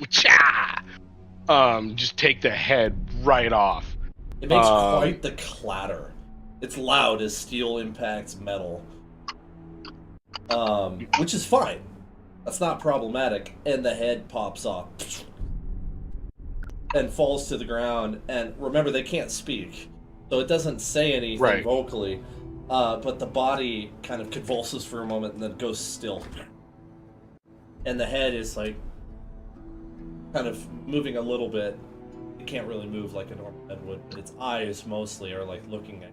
just take the head right off. It makes quite the clatter. It's loud as steel impacts metal, which is fine. That's not problematic. And the head pops off and falls to the ground. And remember, they can't speak, so it doesn't say anything vocally. But the body kind of convulses for a moment and then goes still. And the head is like kind of moving a little bit. It can't really move like a normal head would, but its eyes mostly are like looking at,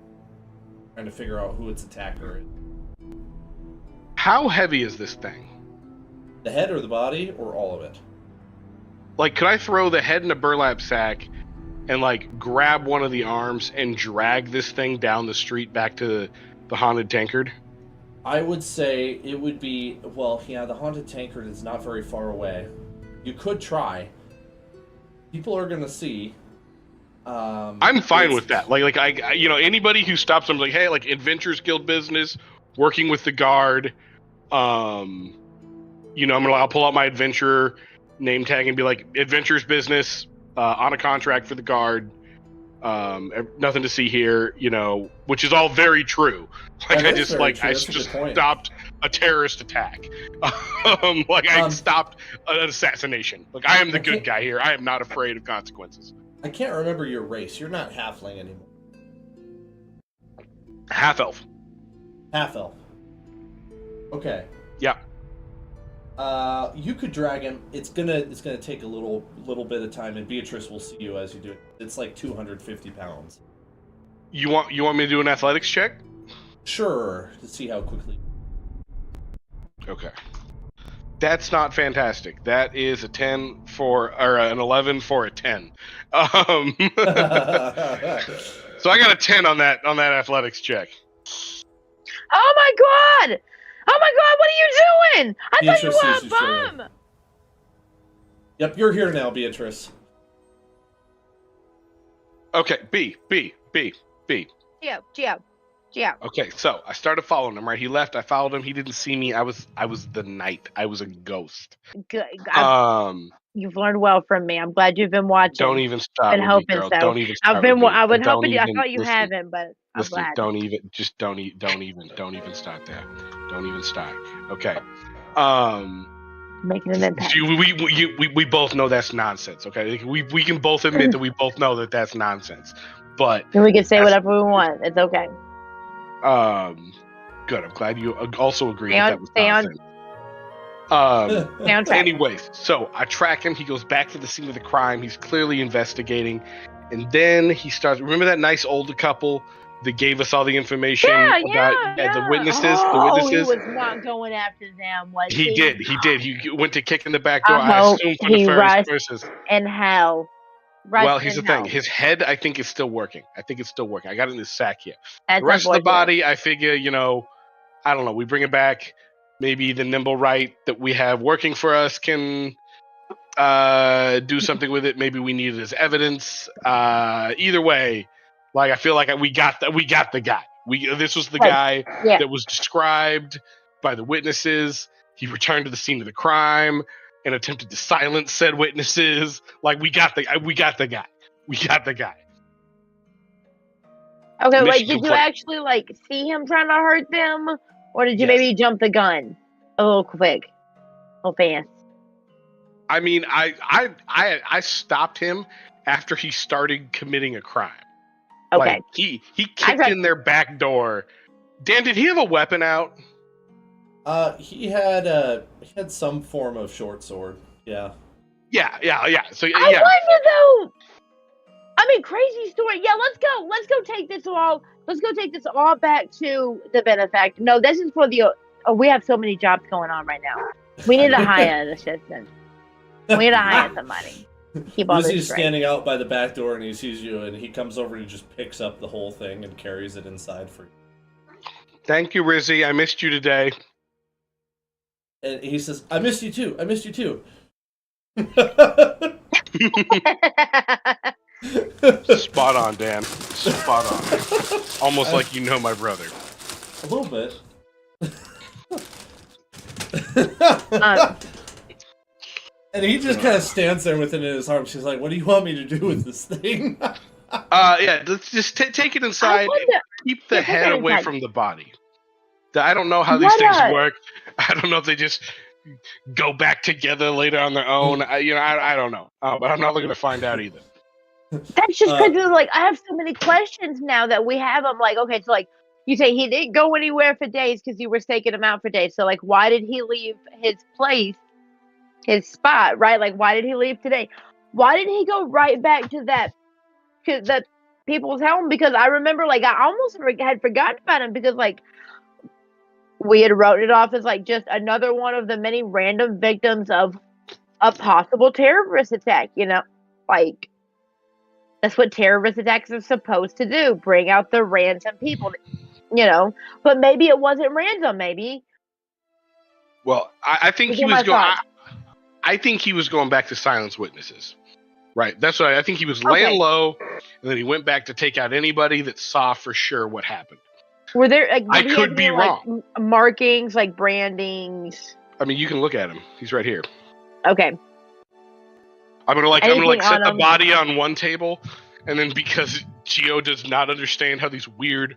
trying to figure out who its attacker is. How heavy is this thing? The head or the body or all of it? Like, could I throw the head in a burlap sack and like grab one of the arms and drag this thing down the street back to the haunted tankard? I would say it would be, well, yeah, the haunted tankard is not very far away. You could try. People are gonna see. I'm fine with that. Like I you know, anybody who stops them, like, hey, like Adventurers Guild business, working with the guard. You know, I'll pull out my adventurer name tag and be like, Adventurers business, on a contract for the guard. Nothing to see here, you know, which is all very true. Like I just stopped a terrorist attack. I stopped an assassination. Like I am the good guy here. I am not afraid of consequences. I can't remember your race. You're not halfling anymore. Half elf. Half elf. Okay. Yeah. You could drag him. It's gonna take a little bit of time, and Beatrice will see you as you do it. It's like 250 pounds. You want me to do an athletics check? Sure, to see how quickly. Okay. That's not fantastic. That is an 11 for a 10. So I got a 10 on that athletics check. Oh my god! Oh my god, what are you doing? I thought you were a bum! Yep, you're here now, Beatrice. Okay, B. Gio. Okay, so I started following him, right? He left, I followed him, he didn't see me. I was the knight. I was a ghost. Good. You've learned well from me. I'm glad you've been watching. Don't even stop. Been hoping girl. so. Don't even I stop. would hoping you. I thought you haven't, but I'm glad. Don't even start that. Don't even start. Okay. Making an impact. We both know that's nonsense. Okay, we can both admit that we both know that that's nonsense. But and we can say whatever we want. It's okay. Good. I'm glad you also agree that was nonsense. Anyways, so I track him. He goes back to the scene of the crime. He's clearly investigating, and then he starts. Remember that nice older couple that gave us all the information about the witnesses? He was not going after them. He did. He went to kick in the back door. I assume for the first verses. In hell. Well, here's the thing. His head, I think, is still working. I got it in his sack here. The rest of the body, I figure, you know, I don't know. We bring it back. Maybe the Nimblewright that we have working for us can, do something with it. Maybe we need it as evidence. Either way, like I feel like we got the guy. This was the guy that was described by the witnesses. He returned to the scene of the crime and attempted to silence said witnesses. Like we got the guy. We got the guy. Okay, like did you actually like see him trying to hurt them, or did you maybe jump the gun a little quick, a little fast? I mean, I stopped him after he started committing a crime. Okay. Like, he kicked in their back door. Dan, did he have a weapon out? He had some form of short sword. Yeah. Yeah. So I wonder though. I mean, crazy story. Yeah, let's go take this all. Let's go take this all back to the benefactor. No, this is for the. Oh, we have so many jobs going on right now. We need to hire an assistant. We need to hire somebody. Keep all this Rizzy's standing out by the back door and he sees you and he comes over and he just picks up the whole thing and carries it inside for you. Thank you, Rizzy. I missed you today. And he says, I missed you too. Spot on, Dan. Spot on. Almost like you know my brother. A little bit. And he just kind of stands there with it in his arms. She's like, what do you want me to do with this thing? Yeah, let's just take it inside. Keep the head away from the body. I don't know how these things work. I don't know if they just go back together later on their own. I don't know. But I'm not looking to find out either. That's just crazy. Like, I have so many questions now that we have. I'm like, okay, so like, you say he didn't go anywhere for days because you were staking him out for days. So like, why did he leave his place, his spot, right? Like, why did he leave today? Why didn't he go right back to that people's home? Because I remember, like, I almost had forgotten about him because, like, we had wrote it off as like just another one of the many random victims of a possible terrorist attack. You know, like that's what terrorist attacks are supposed to do: bring out the random people. You know, but maybe it wasn't random. Maybe. Well, I think he was going. I think he was going back to silence witnesses. Right. That's what I think he was laying low, and then he went back to take out anybody that saw for sure what happened. Were there? Like, I could be wrong. Like, markings, like brandings. I mean, you can look at him. He's right here. Okay. I'm gonna set the body on one table, and then because Gio does not understand how these weird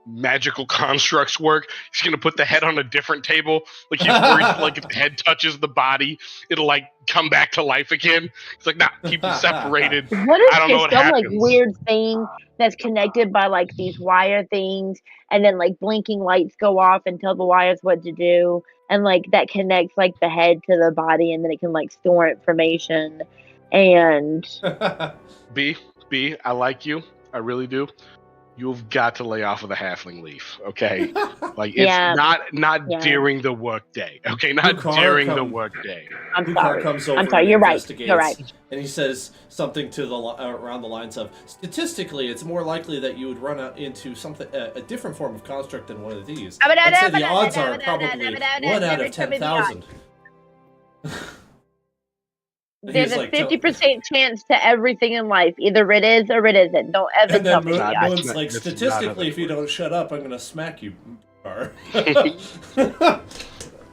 magical constructs work, he's gonna put the head on a different table. Like he's worried, like if the head touches the body, it'll like come back to life again. It's like, nah, keep them separated. What is some like weird thing that's connected by like these wire things, and then like blinking lights go off and tell the wires what to do, and like that connects like the head to the body, and then it can like store information. And B, I like you. I really do. You've got to lay off of the halfling leaf, okay? Like it's not during the workday, okay? Not during the workday. I'm sorry. You're right. You're right. And he says something to the around the lines of, statistically, it's more likely that you would run into something a different form of construct than one of these. I'd say the odds are probably 1 out of 10,000. There's a 50% chance to everything in life. Either it is or it isn't. Don't ever tell me. Moon's like, statistically, if you don't shut up, I'm going to smack you.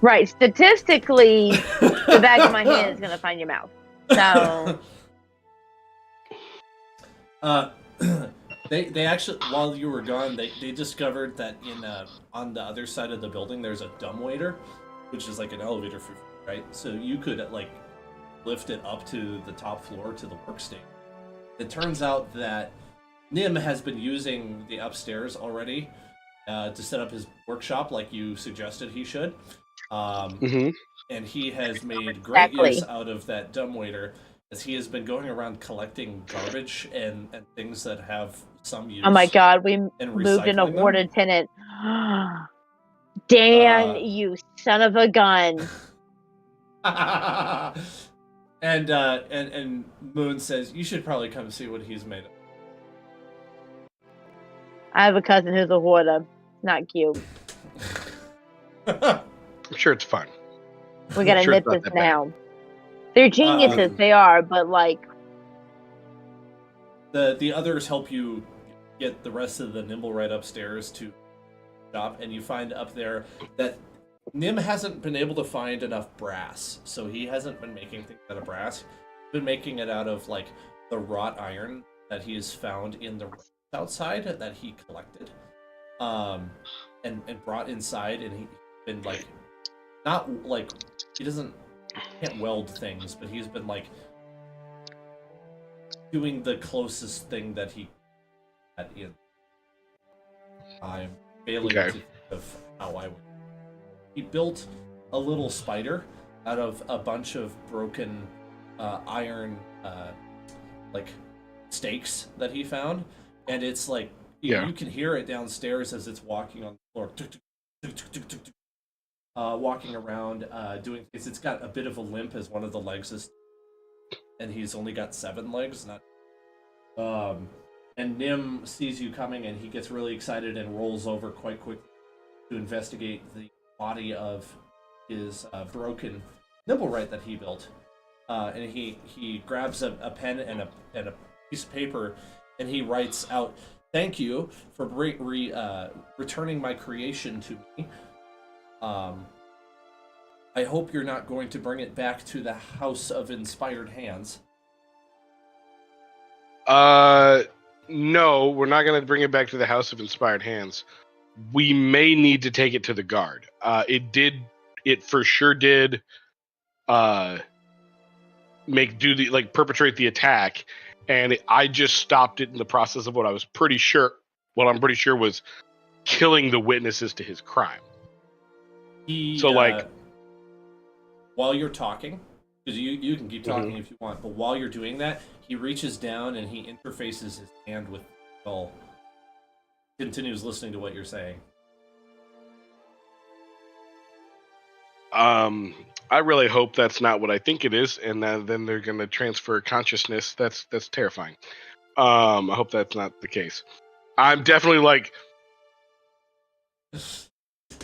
Right. Statistically, the back of my hand is going to find your mouth. So. They actually, while you were gone, they discovered that on the other side of the building, there's a dumbwaiter, which is like an elevator for, right? So you could, like, lift it up to the top floor to the workstation. It turns out that Nim has been using the upstairs already to set up his workshop like you suggested he should. And he has made great use out of that dumbwaiter as he has been going around collecting garbage and things that have some use. Oh my god, we moved in a water tenant. Dan, you son of a gun. And Moon says, you should probably come see what he's made of. I have a cousin who's a hoarder. Not cute. I'm sure it's fun. We gotta nip this now. They're geniuses, they are, but like the others help you get the rest of the Nimble right upstairs to shop, and you find up there that Nim hasn't been able to find enough brass, so he hasn't been making things out of brass. He's been making it out of like the wrought iron that he has found in the outside that he collected, and brought inside, and he's been like, not like he can't weld things, but he's been like doing the closest thing that he had in. I'm failing to think of how I would. He built a little spider out of a bunch of broken iron like stakes that he found, and it's like you can hear it downstairs as it's walking on the floor, walking around, doing things. It's got a bit of a limp as one of the legs is, and he's only got 7 legs. And Nim sees you coming, and he gets really excited and rolls over quite quickly to investigate the body of his broken Nimblewright that he built. And he grabs a pen and a piece of paper, and he writes out, "Thank you for returning my creation to me. I hope you're not going to bring it back to the House of Inspired Hands." No, we're not going to bring it back to the House of Inspired Hands. We may need to take it to the guard. It for sure did perpetrate the attack, and I just stopped it in the process of what I'm pretty sure was killing the witnesses to his crime. While you're talking, because you can keep talking if you want, but while you're doing that, he reaches down and he interfaces his hand with the skull. Continues listening to what you're saying. I really hope that's not what I think it is, and then they're going to transfer consciousness. That's terrifying. I hope that's not the case. I'm definitely like,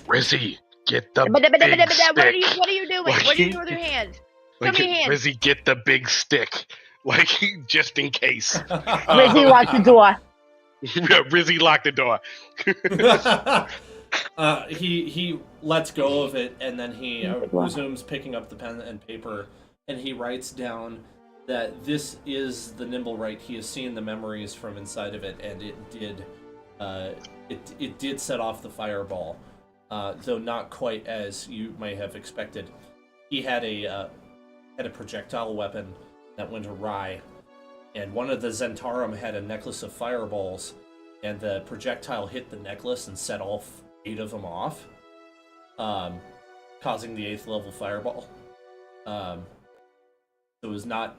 Rizzy, get the big stick. What are you doing? What are you doing with your hands? Like, Rizzy, get the big stick. Like, just in case. Rizzy, lock the door. Rizzy, lock the door. He lets go of it, and then he resumes picking up the pen and paper, and he writes down that this is the Nimblewright. He has seen the memories from inside of it, and it did set off the fireball, though not quite as you may have expected. He had a projectile weapon that went awry, and one of the Zentarum had a necklace of fireballs, and the projectile hit the necklace and set all 8 of them off, causing the 8th level fireball. It was not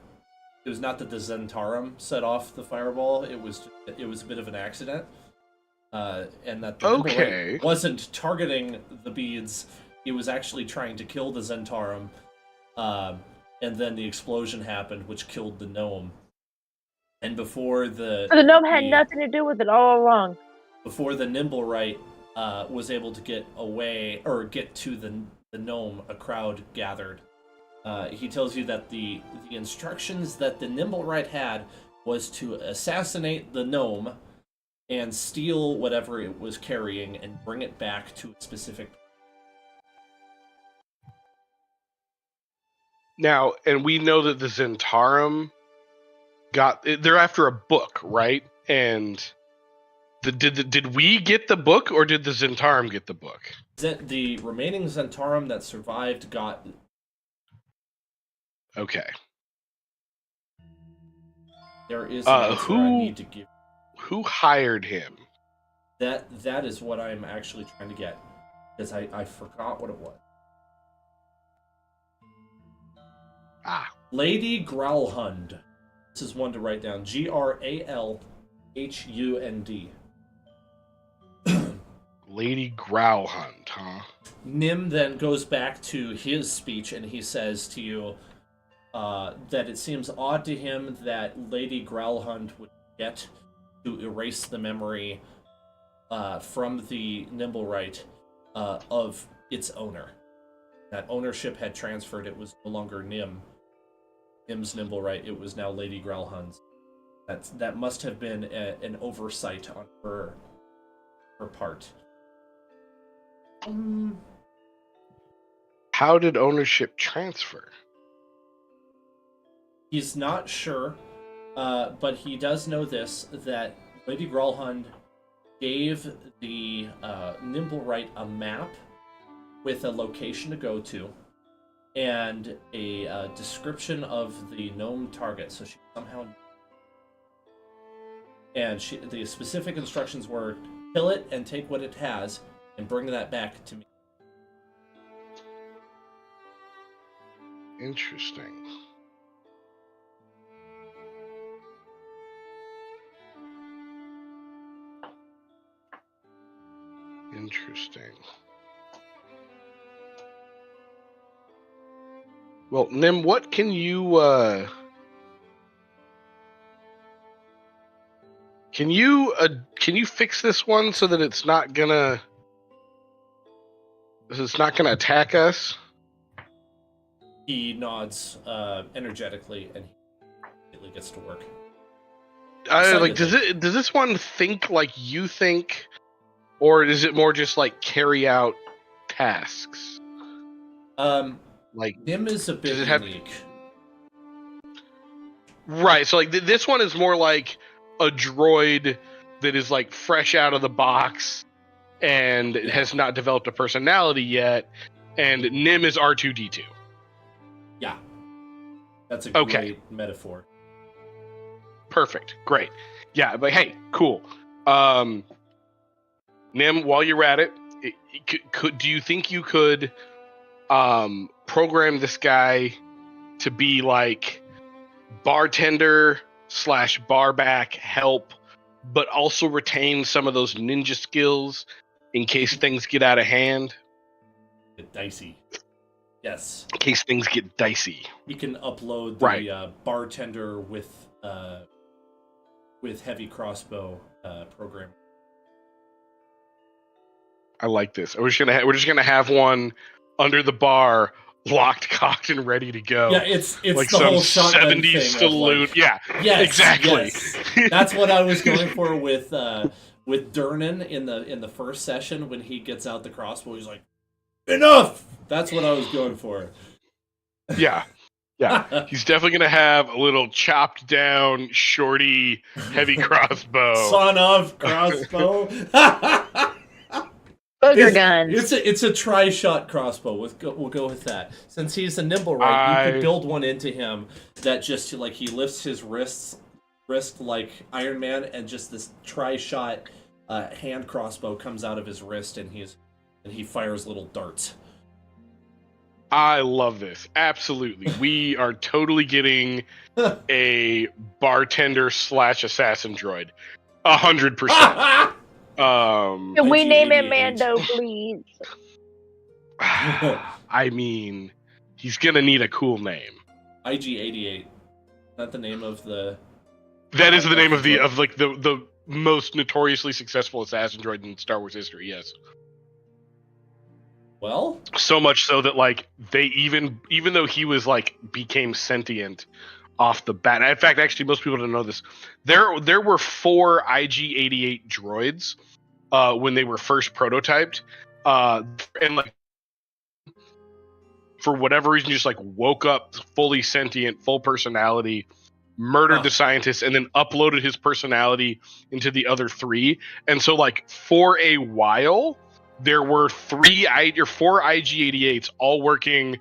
that the Zentarum set off the fireball. It was a bit of an accident, and that the Nimblewright wasn't targeting the beads. He was actually trying to kill the Zentarum, and then the explosion happened, which killed the gnome. And before the gnome had nothing to do with it all along. Before the Nimblewright was able to get away or get to the gnome, a crowd gathered. He tells you that the instructions that the Nimblewright had was to assassinate the gnome and steal whatever it was carrying and bring it back to a specific. Now, and we know that the Zentarum they're after a book, right? And did we get the book, or did the Zentarum get the book? The remaining Zentarum that survived got. Okay. There is an answer I need to give. Who hired him? That is what I'm actually trying to get, because I forgot what it was. Lady Growlhund. This is one to write down. Gralhund. Lady Growlhund, huh? Nim then goes back to his speech, and he says to you that it seems odd to him that Lady Growlhund would get to erase the memory from the Nimblewright of its owner. That ownership had transferred. It was no longer Nim. Nim's Nimblewright, it was now Lady Growlhund's. That must have been an oversight on her part. How did ownership transfer? He's not sure, but he does know this, that Lady Growlhund gave the Nimblewright a map with a location to go to and a description of the gnome target. So she somehow... And the specific instructions were, kill it and take what it has and bring that back to me. Interesting. Well, Nim, what can you can you fix this one so that it's not gonna attack us? He nods energetically and he immediately gets to work. Does this one think like you think, or is it more just like carry out tasks? Like Nim is a bit unique. Right, so like this one is more like a droid that is like fresh out of the box and has not developed a personality yet, and Nim is R2-D2. Yeah. That's a great metaphor. Perfect. Great. Yeah, but hey, cool. Nim, while you're at it, do you think you could program this guy to be like bartender / barback help, but also retain some of those ninja skills in case things get out of hand? Get dicey. Yes. In case things get dicey. You can upload the bartender with heavy crossbow program. I like this. We're just gonna have one under the bar, locked, cocked, and ready to go. Yeah, it's like the some whole shotgun 70s saloon. like, yeah, yes, exactly. Yes. That's what I was going for with Durnan in the first session when he gets out the crossbow. He's like, enough. That's what I was going for. Yeah. Yeah, he's definitely going to have a little chopped down, shorty, heavy crossbow. Son of crossbow. Booger gun. It's a tri-shot crossbow. We'll go with that. Since he's a Nimblewright, you could build one into him that just like he lifts his wrist like Iron Man, and just this tri-shot hand crossbow comes out of his wrist, and he fires little darts. I love this. Absolutely. We are totally getting a bartender / assassin droid. 100%. Can we name it Mando, please? I mean, he's gonna need a cool name. IG-88. Not the name of the... That is the name of the most notoriously successful assassin droid in Star Wars history, yes. Well, so much so that like they even though he was like became sentient off the bat. In fact, actually, most people don't know this. There were 4 IG-88 droids when they were first prototyped, and like for whatever reason, just like woke up fully sentient, full personality, murdered the scientist, and then uploaded his personality into the other 3. And so, like for a while, there were 4 IG-88s all working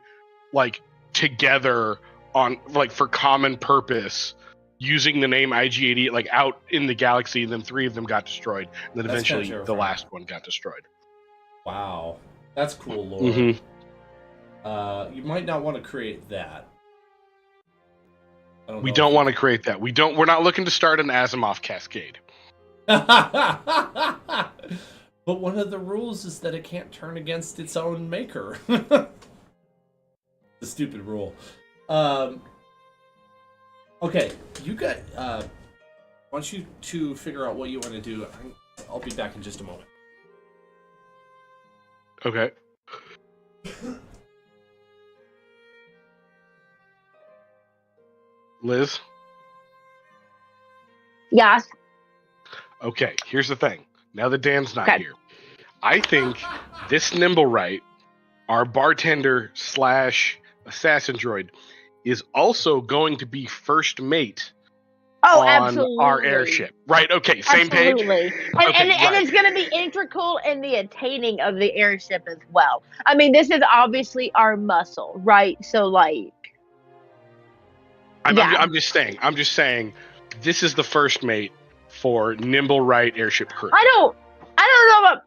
like together on like for common purpose, using the name IG-88 like out in the galaxy, and then 3 of them got destroyed, and then eventually the last one got destroyed. Wow, that's cool lore. Mm-hmm. You might not want to create that. We don't want to create that. We're not looking to start an Asimov cascade. But one of the rules is that it can't turn against its own maker. The stupid rule. Okay, you got. I want you to figure out what you want to do. I'll be back in just a moment. Okay. Liz? Yes. Okay, here's the thing. Now that Dan's not here, I think this Nimblewright, our bartender / assassin droid, is also going to be first mate on absolutely. our airship. Right, okay, same absolutely. page? And it's going to be integral in the attaining of the airship as well. I mean, this is obviously our muscle, right? So, like... I'm just saying, this is the first mate for Nimblewright airship crew. I don't know about...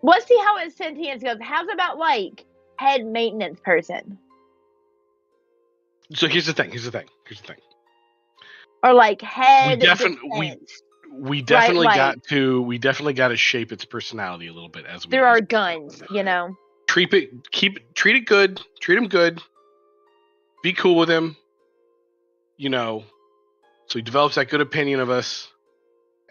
Let's see how his sentience goes. How's about, like, head maintenance person? So here's the thing. Or, like, head we definitely got to shape its personality a little bit as we... There are guns, you know? Treat it good. Treat him good. Be cool with him. You know, so he develops that good opinion of us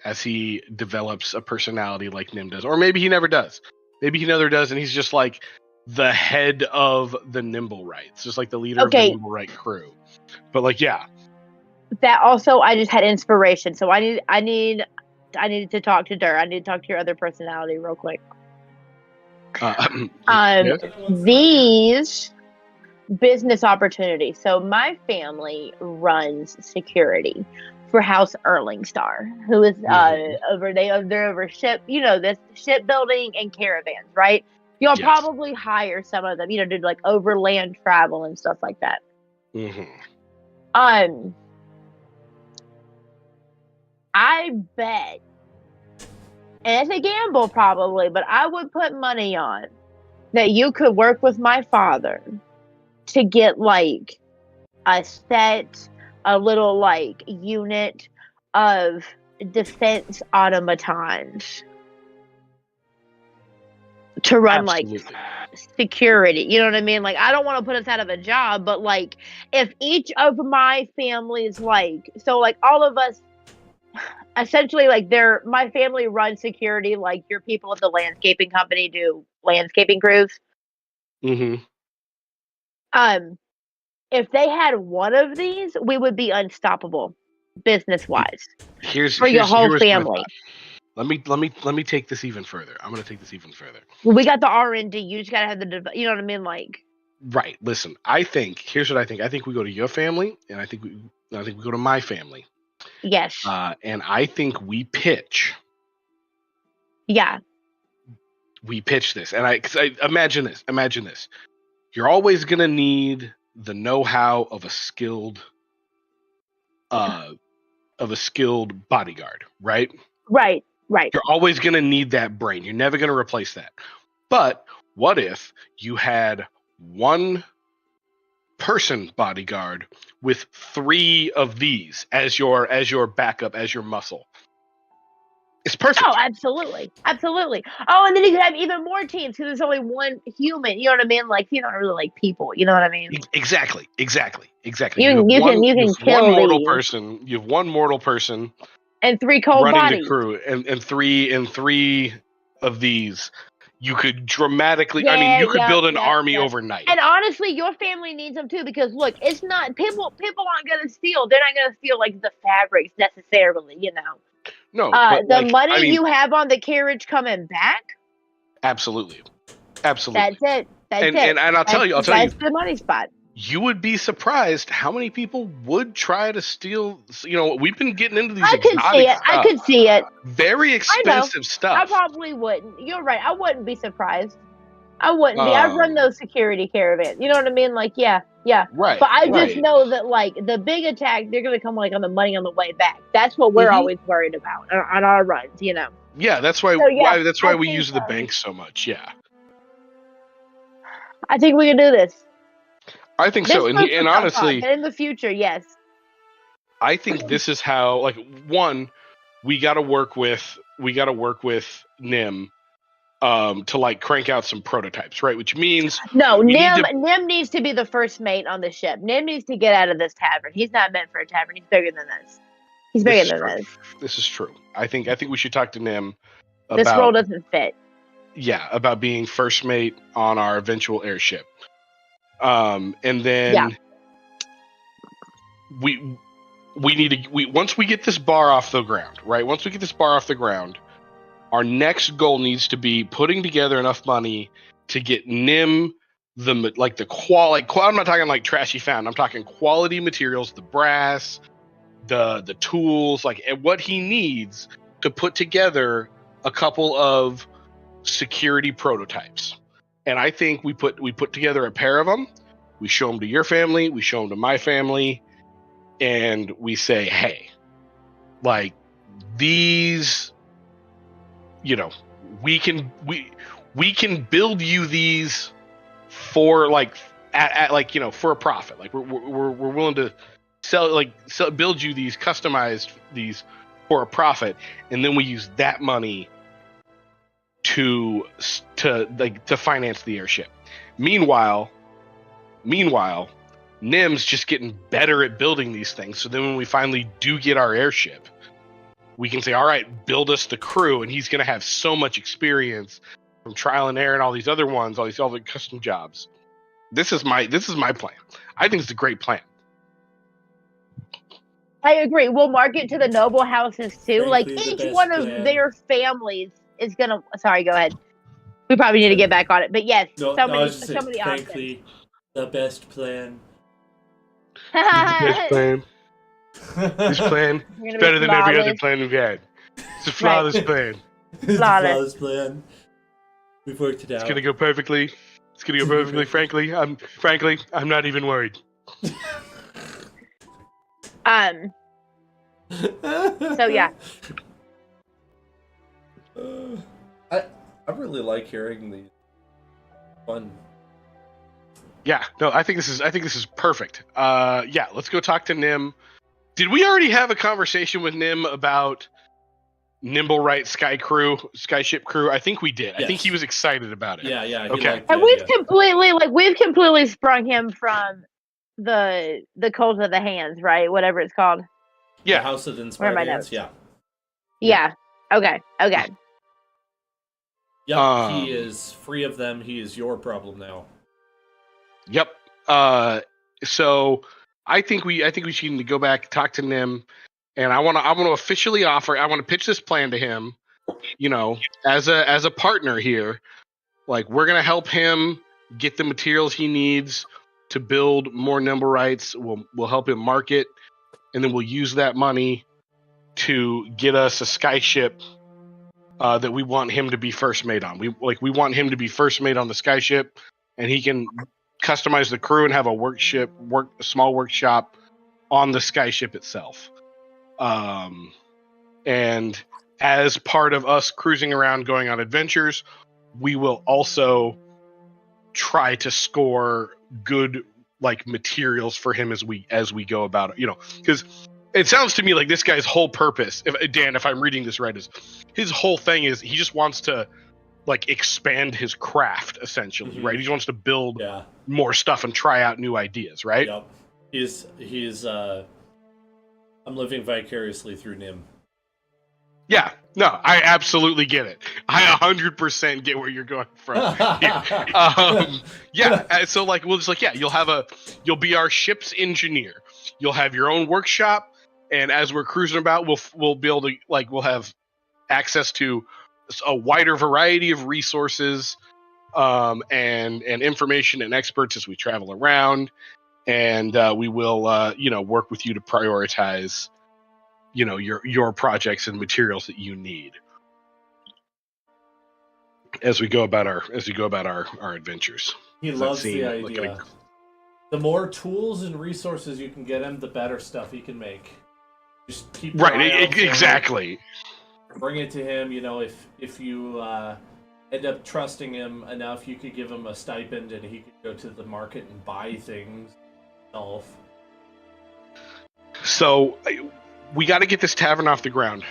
as he develops a personality like Nim does. Or maybe he never does. Maybe he never does, and he's just like the head of the Nimblewrights, just like the leader of the Nimblewright crew. But like, yeah. That also, I just had inspiration, so I need to talk to Dur. I need to talk to your other personality real quick. Yes? These business opportunities. So my family runs security for House Erlingstar, who is they're over ship, this shipbuilding and caravans, right? You'll probably hire some of them, do like overland travel and stuff like that. I bet, and it's a gamble probably, but I would put money on that you could work with my father to get like a little like unit of defense automatons to run like security. You know what I mean? Like, I don't want to put us out of a job, but like if each of my families, like, so like all of us essentially, like, my family runs security, like your people at the landscaping company do landscaping crews. If they had one of these, we would be unstoppable, business wise. For your whole family. Let me take this even further. I'm gonna take this even further. Well, we got the R&D. You just gotta have you know what I mean, like. Right. Listen, here's what I think. I think we go to your family, and I think we go to my family. Yes. And I think we pitch. Yeah. We pitch this, and I imagine this. You're always gonna need the know-how of a skilled bodyguard, right? Right. You're always gonna need that brain. You're never gonna replace that. But what if you had one person bodyguard with 3 of these as your backup, as your muscle? It's perfect. Oh, absolutely. Oh, and then you could have even more teams because there's only one human. You know what I mean? Like, you don't really like people. You know what I mean? Exactly. You have one mortal person. You have one mortal person and 3 cold running bodies. the crew, and three of these. You could dramatically. You could build an army overnight. And honestly, your family needs them too, because look, it's not people aren't gonna steal. They're not gonna steal like the fabrics necessarily. No, the money you have on the carriage coming back. Absolutely. That's it. And I'll tell you, that's the money spot. You would be surprised how many people would try to steal. We've been getting into these. I could see it. Very expensive stuff. I probably wouldn't. You're right. I wouldn't be surprised. I wouldn't be. I've run those security caravans. You know what I mean? Like, yeah. Right. But I just know that, like, the big attack, they're going to come, like, on the money on the way back. That's what we're always worried about on our runs, Yeah, that's why. That's why we use the bank so much. Yeah. I think we can do this. I think so, and honestly, in the future, yes. I think this is how. Like, one, we got to work with Nim. To like crank out some prototypes, right? Which means Nim needs to be the first mate on the ship. Nim needs to get out of this tavern. He's not meant for a tavern. He's bigger than this. This is true. I think we should talk to Nim about this role doesn't fit. Yeah, about being first mate on our eventual airship. And then once we get this bar off the ground, right? Once we get this bar off the ground, our next goal needs to be putting together enough money to get Nim the quality. I'm not talking like trashy found. I'm talking quality materials, the brass, the tools, and what he needs to put together a couple of security prototypes. And I think we put together a pair of them. We show them to your family. We show them to my family. And we say, hey, like these, we can build you these for for a profit. Like we're willing to build you these, customized these for a profit, and then we use that money to finance the airship. Meanwhile, Nim's just getting better at building these things. So then when we finally do get our airship, we can say, all right, build us the crew. And he's going to have so much experience from trial and error and all these other ones, all the custom jobs. This is my plan. I think it's a great plan. I agree. We'll market to the noble houses too. Frankly, each one of their families is going to, sorry, go ahead. We probably need to get back on it. But yes, so many frankly, the best plan. This plan is better than every other plan we've had. It's a flawless plan. It's a flawless plan. We've worked it out. It's gonna go perfectly. Frankly, I'm not even worried. So yeah. I really like hearing these fun. Yeah, no, I think this is perfect. Yeah, let's go talk to Nim. Did we already have a conversation with Nim about Nimblewright Skyship crew? I think we did. Yes. I think he was excited about it. Yeah. Okay. And we've completely sprung him from the Cult of the Hands, right? Whatever it's called. Yeah. The House of the Inspired Hands. Yeah. Yeah. Okay. Yep. He is free of them. He is your problem now. Yep. So I think we should go back, talk to Nim, and I want to officially offer. I want to pitch this plan to him. As a partner here, like we're gonna help him get the materials he needs to build more Nimblewrights. We'll help him market, and then we'll use that money to get us a skyship that we want him to be first mate on. We want him to be first mate on the skyship, and he can customize the crew and have a small workshop on the skyship itself. And as part of us cruising around going on adventures, we will also try to score good materials for him as we go about it, because it sounds to me like this guy's whole purpose, if I'm reading this right, is his whole thing is he just wants to expand his craft, essentially, right? He just wants to build more stuff and try out new ideas, right? Yep. He's I'm living vicariously through Nim. Yeah, no, I absolutely get it. I 100% get where you're going from here. So we'll just you'll be our ship's engineer. You'll have your own workshop, and as we're cruising about, we'll be able to we'll have access to a wider variety of resources and information and experts as we travel around, and we will work with you to prioritize your projects and materials that you need as we go about our adventures. He loves the idea. The more tools and resources you can get him, the better stuff he can make. Just keep exactly. Bring it to him. If you end up trusting him enough, you could give him a stipend, and he could go to the market and buy things himself. So we got to get this tavern off the ground,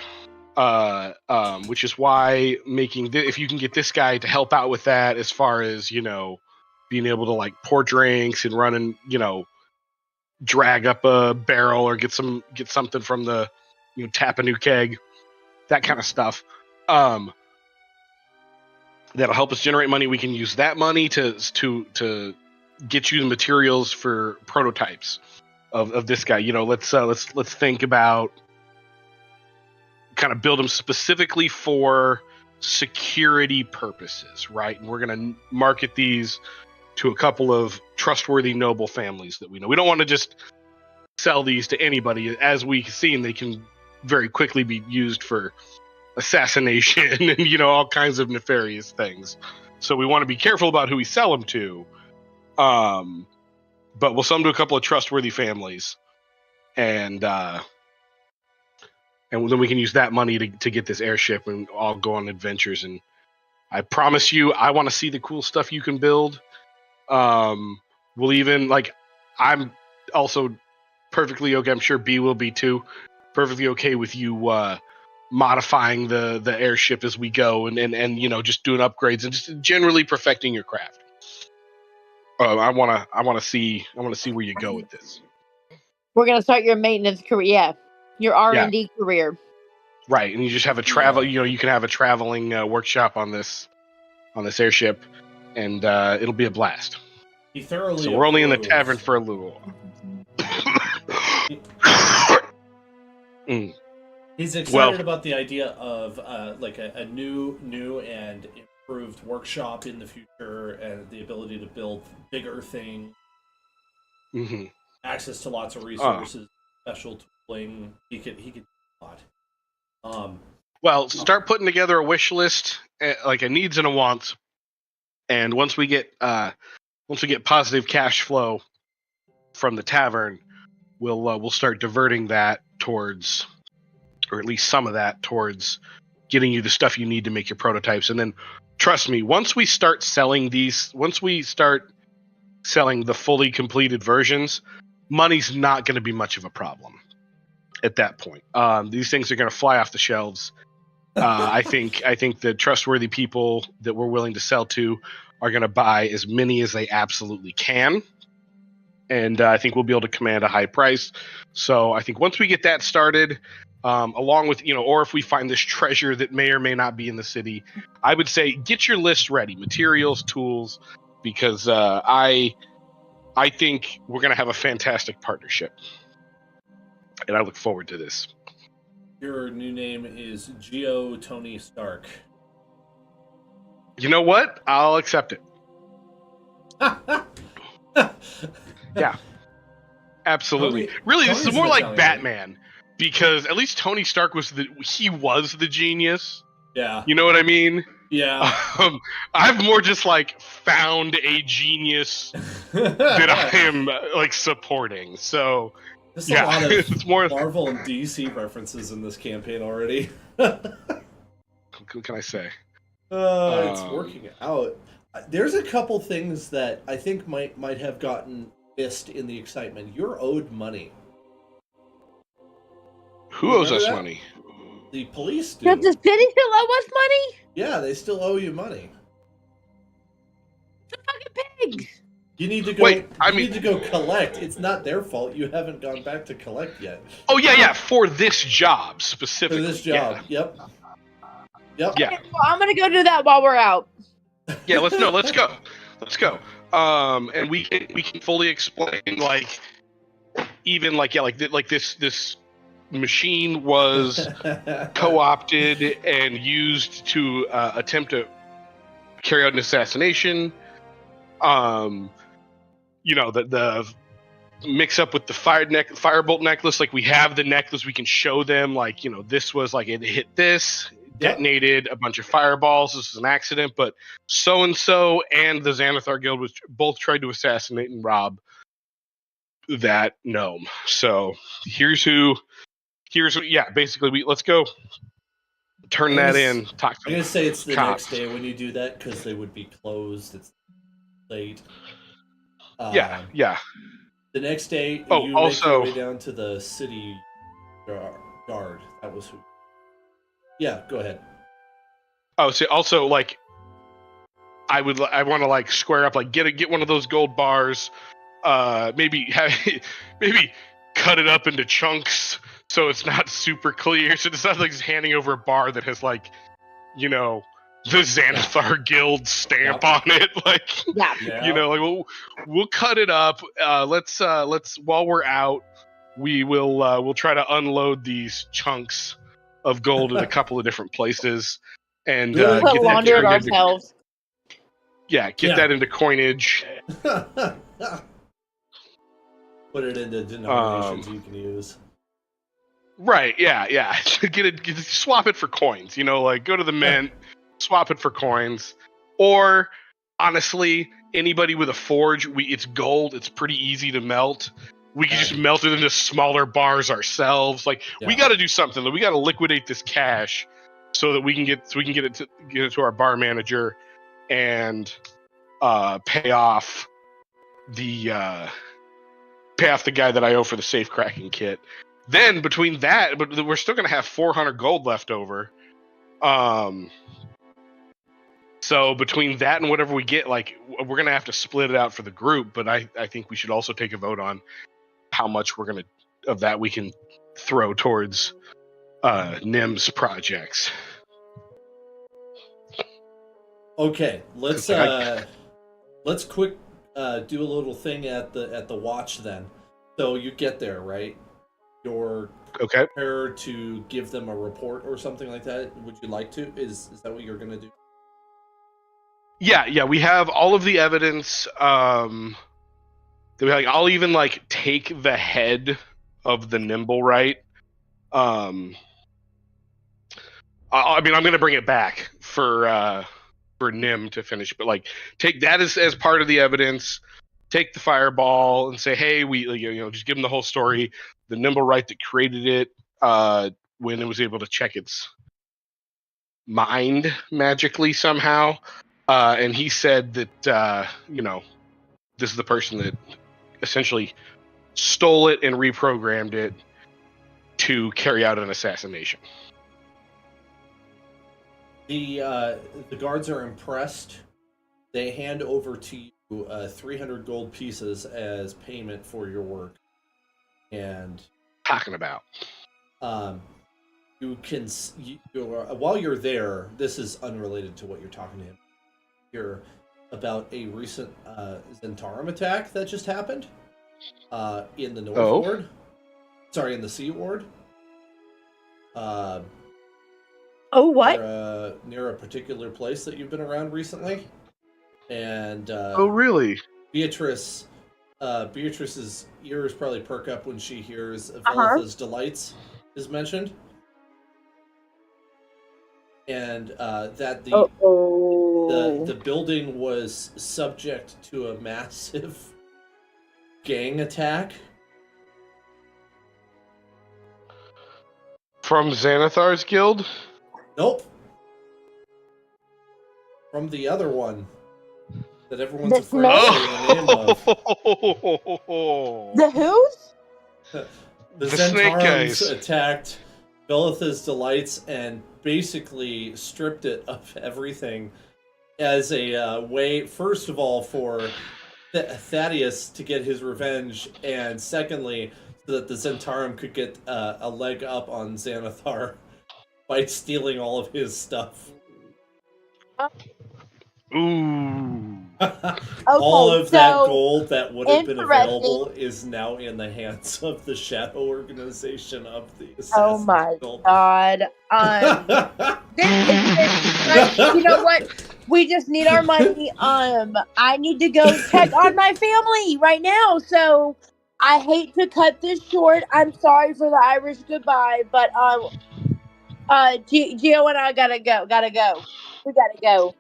which is why if you can get this guy to help out with that, as far as being able to pour drinks and run and drag up a barrel or get something from the tap a new keg, that kind of stuff. That'll help us generate money. We can use that money to get you the materials for prototypes. of this guy. Let's think about kind of build him specifically for security purposes, right? And we're going to market these to a couple of trustworthy noble families that we know. We don't want to just sell these to anybody. As we've seen, they can very quickly be used for assassination and all kinds of nefarious things. So we want to be careful about who we sell them to. But we'll sell them to a couple of trustworthy families, and then we can use that money to get this airship and all go on adventures. And I promise you, I want to see the cool stuff you can build. We'll even I'm also perfectly okay. I'm sure B will be too. Perfectly okay with you modifying the airship as we go, and just doing upgrades and just generally perfecting your craft. I want to see where you go with this. We're gonna start your maintenance career. Yeah, your R&D career. Right, and you just have a travel. You can have a traveling workshop on this airship, and it'll be a blast. He thoroughly. So we're only in the tavern for a little. He's excited about the idea of a new and improved workshop in the future, and the ability to build bigger things. Mm-hmm. Access to lots of resources, special tooling. He could do a lot. Well, start putting together a wish list, like a needs and a wants, and once we get positive cash flow from the tavern, we'll start diverting that towards, or at least some of that towards, getting you the stuff you need to make your prototypes. And then, trust me, once we start selling the fully completed versions, money's not going to be much of a problem at that point. These things are going to fly off the shelves. I think the trustworthy people that we're willing to sell to are going to buy as many as they absolutely can. And I think we'll be able to command a high price. So I think once we get that started, along with, or if we find this treasure that may or may not be in the city, I would say get your list ready, materials, tools, because I think we're going to have a fantastic partnership. And I look forward to this. Your new name is Geo Tony Stark. You know what? I'll accept it. Yeah, absolutely. Really, this is more like Batman, because at least Tony Stark was the genius. Yeah. You know what I mean? Yeah. I've more just found a genius that I am supporting. So there's a lot of it's more Marvel and DC references in this campaign already. What can I say? It's working out. There's a couple things that I think might have gotten missed in the excitement. You're owed money. Who owes us money? The police do. Does the city still owe us money? Yeah, they still owe you money. The fucking pigs. You need to go. Need to go collect. It's not their fault. You haven't gone back to collect yet. Oh yeah. For this job specifically. For this job. Yeah. Yep. Yeah. Okay, well, I'm gonna go do that while we're out. Yeah. Let's go. And we can fully explain this machine was co-opted and used to attempt to carry out an assassination. The mix up with the firebolt necklace. We have the necklace, we can show them this was it hit this, detonated a bunch of fireballs. This is an accident, but so and the Xanathar Guild was both tried to assassinate and rob that gnome. So basically let's go turn that in. Talk to I'm gonna say it's the next day when you do that, because they would be closed. It's late. Yeah. The next day, you make your way down to the city guard. That was who. Yeah, go ahead. Oh, so also I want to square up, get one of those gold bars. Maybe cut it up into chunks so it's not super clear. So it's not just handing over a bar that has the Xanathar Guild stamp on it. Like, you know, like we'll cut it up. Let's while we're out, we'll try to unload these chunks of gold in a couple of different places and get launder it ourselves. Get that into coinage. Put it into denominations you can use. Right, yeah. Swap it for coins. You know, like go to the mint, swap it for coins. Or honestly, anybody with a forge, it's gold. It's pretty easy to melt. We can just melt it into smaller bars ourselves. Like we got to do something. We got to liquidate this cash so that we can get it to our bar manager and pay off the guy that I owe for the safe cracking kit. Then between that, but we're still going to have 400 gold left over. So between that and whatever we get, like we're going to have to split it out for the group. But I think we should also take a vote on how much of that we can throw towards NIMS projects. Okay, let's quick do a little thing at the watch then. So you get there, right? You're prepared to give them a report or something like that. Would you like to? Is that what you're gonna do? Yeah. We have all of the evidence. I'll even take the head of the nimble right. I'm gonna bring it back for Nim to finish, but take that as part of the evidence. Take the fireball and say, hey, we just give them the whole story. The nimble right that created it when it was able to check its mind magically somehow, and he said that this is the person that essentially stole it and reprogrammed it to carry out an assassination. The guards are impressed. They hand over to you 300 gold pieces as payment for your work. And talking about, you can while you're there. This is unrelated to what you're talking to him. Hear about a recent Zentarum attack that just happened in the North Ward. Sorry, in the Sea Ward. What? Near a particular place that you've been around recently. And really? Beatrice's ears probably perk up when she hears Velatha's delights is mentioned. And that the building was subject to a massive gang attack. From Xanathar's guild? Nope. From the other one that everyone's afraid of saying the name of. The who's? The Zentarum attacked Velatha's delights and basically stripped it of everything as a way, first of all, for Thaddeus to get his revenge, and secondly, so that the Zentarum could get a leg up on Xanathar by stealing all of his stuff. Ooh. All of that gold that would have been available is now in the hands of the shadow organization of the Assassin's Oh my Guild. god. You know what? We just need our money. I need to go check on my family right now, so I hate to cut this short. I'm sorry for the Irish goodbye, but Gio and I gotta go. We gotta go.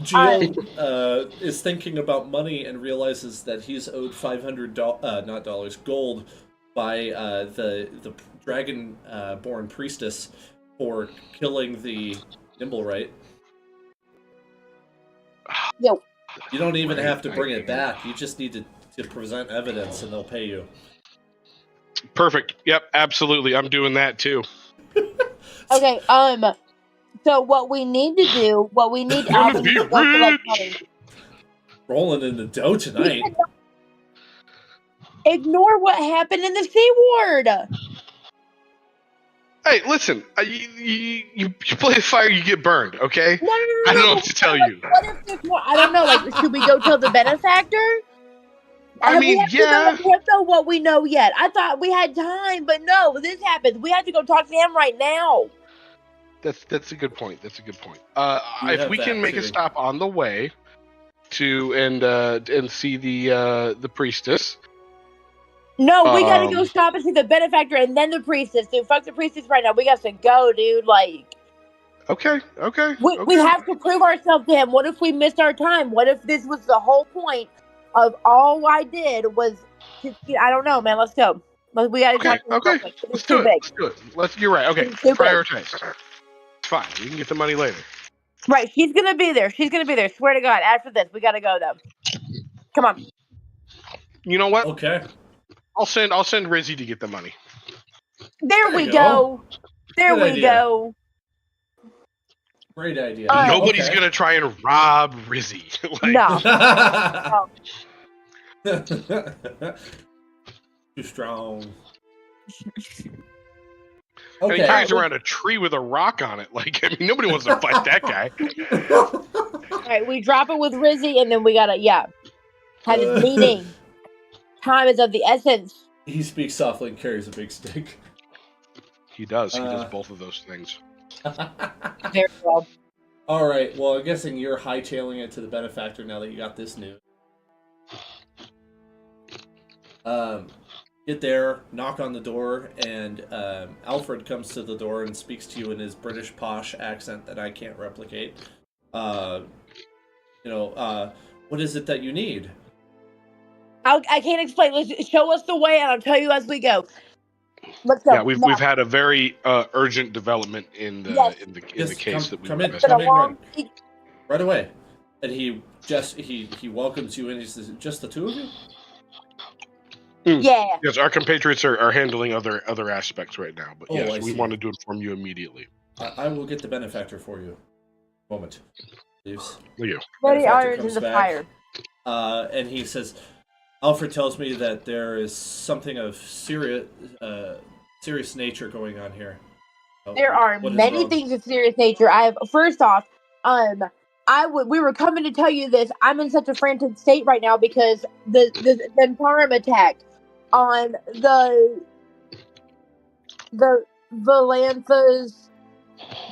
Gio is thinking about money and realizes that he's owed 500 gold by the dragon-born priestess for killing the Nimblewright. Yo. You don't even have to bring it back. You just need to present evidence and they'll pay you. Perfect. Yep, absolutely. I'm doing that too. Okay, so what we need to do, rolling in the dough tonight. Ignore what happened in the Sea Ward. Hey, listen. You play with fire, you get burned. Okay. No. I don't know what to tell you. What if there's more? I don't know. Like, should we go tell the benefactor? I mean, we have to let him know what we know yet. I thought we had time, but no, this happens. We have to go talk to him right now. That's a good point. That's a good point. You If have we can that, make a too. stop on the way to and see the priestess. No, we gotta go stop and see the benefactor and then the priestess, dude. Fuck the priestess right now. We got to go, dude. Like, Okay. we have to prove ourselves to him. What if we missed our time? What if this was the whole point of all I did was to, I don't know, man. Let's go. We gotta talk to him real quick. Let's do it. You're right. Okay, It's too big. prioritize. It's fine. We can get the money later. Right, she's gonna be there. Swear to God. After this, we gotta go though. Come on. You know what? Okay. I'll send Rizzy to get the money. There we go. There Good we idea. go. Great idea. Nobody's gonna try and rob Rizzy. No. Too strong. Okay. He carries around a tree with a rock on it. Like, I mean, nobody wants to fight that guy. All right, we drop it with Rizzy, and then we gotta have his meeting. Time is of the essence. He speaks softly and carries a big stick. He does. He does both of those things. Very well. All right. Well, I'm guessing you're hightailing it to the benefactor now that you got this news. Get there, knock on the door, and Alfred comes to the door and speaks to you in his British posh accent that I can't replicate. What is it that you need? I can't explain. Let's show us the way, and I'll tell you as we go. Let's go. Yeah, we've had a very urgent development in the case that we come investigated. in right away. And he welcomes you in. He says, "Just the two of you?" Yeah. Yes, our compatriots are handling other aspects right now, but yes, we wanted to inform you immediately. I will get the benefactor for you. Moment. Leaves. You. Many irons in the fire. And he says, Alfred tells me that there is something of serious nature going on here. There are many things of serious nature. First off, we were coming to tell you this. I'm in such a frantic state right now because the Zentarum attack on the Velatha's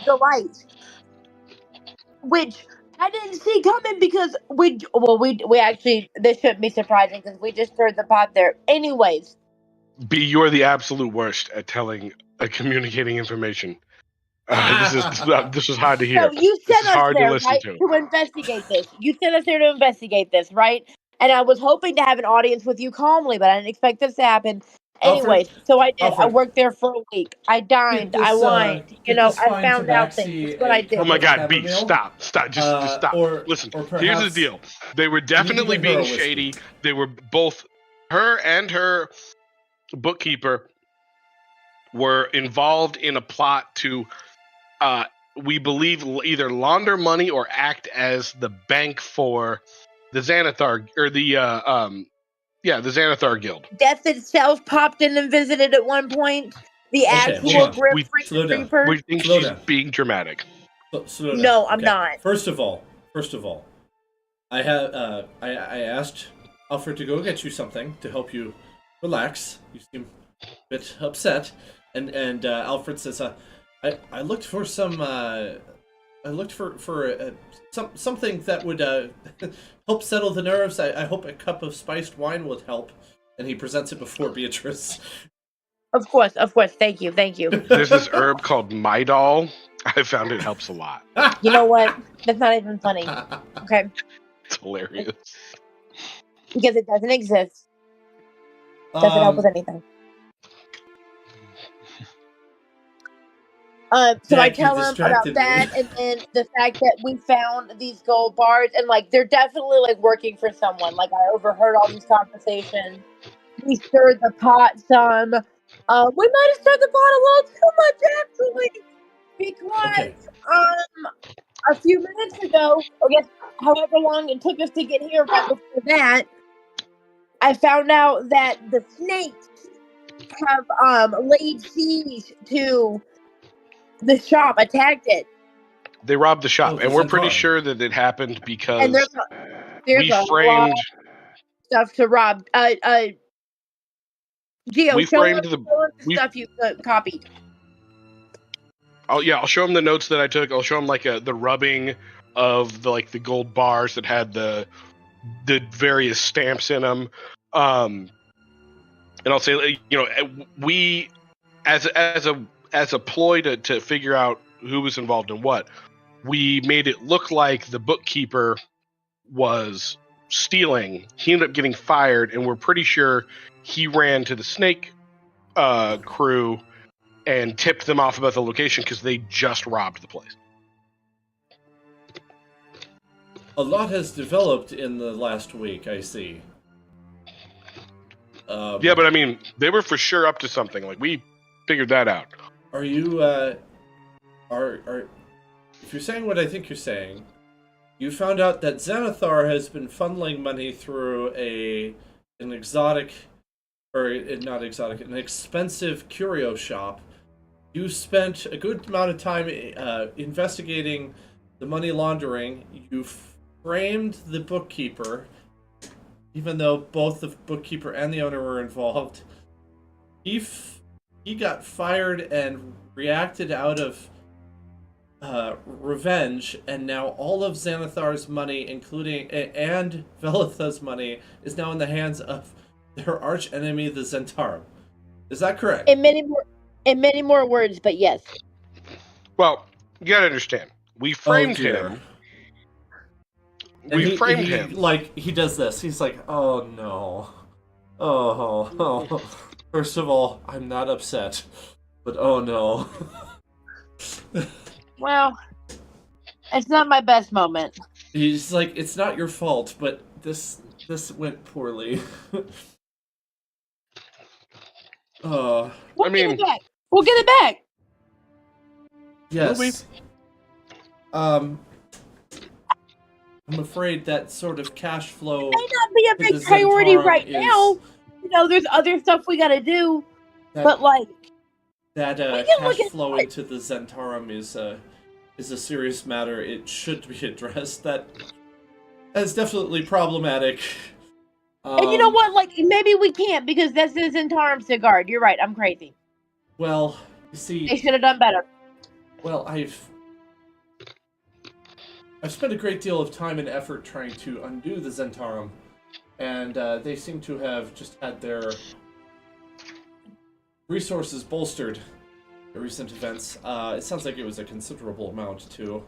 delight, which I didn't see coming because we actually, this shouldn't be surprising because we just stirred the pot there. Anyways, B, you're the absolute worst at communicating information. This is hard to hear. So you sent us there, right, to investigate this. You sent us there to investigate this, right? And I was hoping to have an audience with you calmly, but I didn't expect this to happen. Anyways, so I did. I worked there for a week. I dined. I wined. I found out things. That's what I did. Oh my God, B, stop. Just stop. Listen, here's the deal. They were definitely being shady. They were both, her and her bookkeeper were involved in a plot to, we believe, either launder money or act as the bank for the Xanathar, or the Xanathar Guild. Death itself popped in and visited at one point. The actual Grim Reaper. We think she's being dramatic. No, I'm not. First of all, I asked Alfred to go get you something to help you relax. You seem a bit upset, and Alfred says, I looked for some. I looked for something that would help settle the nerves. I hope a cup of spiced wine would help. And he presents it before Beatrice. Of course. Thank you. There's this herb called Midol. I found it helps a lot. You know what? That's not even funny. Okay. It's hilarious. Because it doesn't exist. Doesn't help with anything. So I tell him about that, and then the fact that we found these gold bars, and they're definitely working for someone. I overheard all these conversations. We stirred the pot some. We might have stirred the pot a little too much, actually, because a few minutes ago, I guess however long it took us to get here, right before that, I found out that the snakes have laid siege to the shop, attacked it. They robbed the shop, and we're pretty sure that it happened because and there's we framed lot of stuff to rob. Gio, we framed the stuff you copied. Oh yeah, I'll show him the notes that I took. I'll show him like the rubbing of the gold bars that had the various stamps in them. And I'll say, we as a ploy to figure out who was involved in what, we made it look like the bookkeeper was stealing. He ended up getting fired, and we're pretty sure he ran to the snake crew and tipped them off about the location because they just robbed the place. A lot has developed in the last week, I see. Yeah, but I mean, they were for sure up to something. Like, we figured that out. Are you, if you're saying what I think you're saying, you found out that Xanathar has been funneling money through an expensive curio shop. You spent a good amount of time investigating the money laundering. You framed the bookkeeper, even though both the bookkeeper and the owner were involved. He got fired and reacted out of revenge, and now all of Xanathar's money, including and Velatha's money, is now in the hands of their arch enemy, the Zentarum. Is that correct? In many more words, but yes. Well, you gotta understand. We framed him. We framed him. Like, he does this. He's like, oh no. Oh. First of all, I'm not upset. But oh no. Well, it's not my best moment. He's like, it's not your fault, but this went poorly. We'll get it back. We'll get it back. Yes. I'm afraid that sort of cash flow may not be a big priority right now. There's other stuff we gotta do. But cash flow into the Zentarum is a serious matter. It should be addressed. That is definitely problematic. And you know what? Maybe we can't because that's the Zentarum to guard. You're right. I'm crazy. Well, you see, they should have done better. Well, I've spent a great deal of time and effort trying to undo the Zentarum, and they seem to have just had their resources bolstered by recent events. It sounds like it was a considerable amount, too.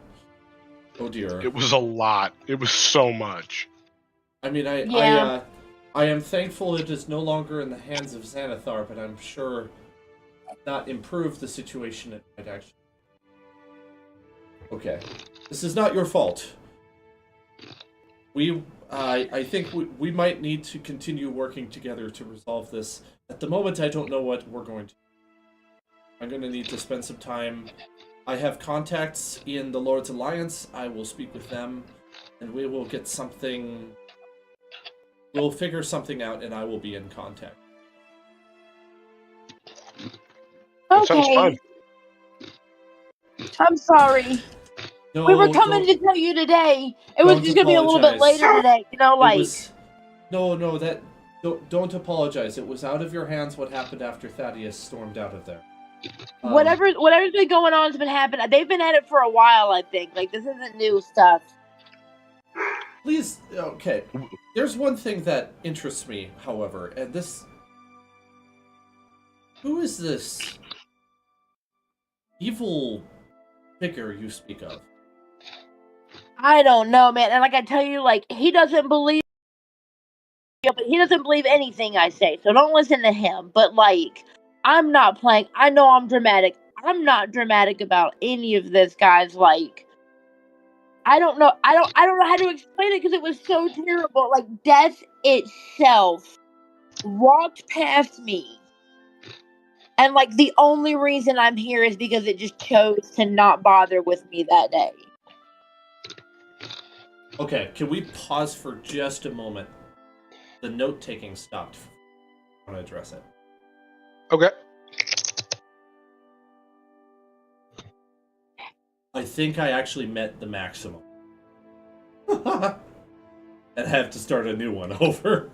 Oh dear. It was a lot. It was so much. I mean, I am thankful it is no longer in the hands of Xanathar, but I'm sure not improve the situation it might actually. Okay. This is not your fault. I think we might need to continue working together to resolve this. At the moment, I don't know what we're going to do. I'm going to need to spend some time. I have contacts in the Lord's Alliance. I will speak with them, and we will get something. We'll figure something out, and I will be in contact. That sounds fun. I'm sorry. No, we were coming to tell you today. It was just going to be a little bit later today. Don't apologize. It was out of your hands what happened after Thaddeus stormed out of there. Whatever's been going on has been happening. They've been at it for a while, I think. This isn't new stuff. Please, okay. There's one thing that interests me, however, and this... Who is this evil figure you speak of? I don't know, man. And I tell you, he doesn't believe anything I say, so don't listen to him. But, I'm not playing. I know I'm dramatic. I'm not dramatic about any of this, guys. I don't know. I don't know how to explain it because it was so terrible. Death itself walked past me. And, the only reason I'm here is because it just chose to not bother with me that day. Okay, can we pause for just a moment? The note-taking stopped. I want to address it. Okay. I think I actually met the maximum. And have to start a new one over.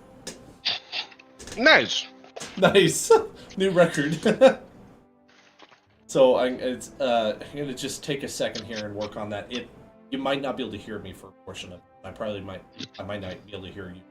Nice. Nice. New record. So I'm gonna just take a second here and work on that. You might not be able to hear me for a portion of it. I might not be able to hear you.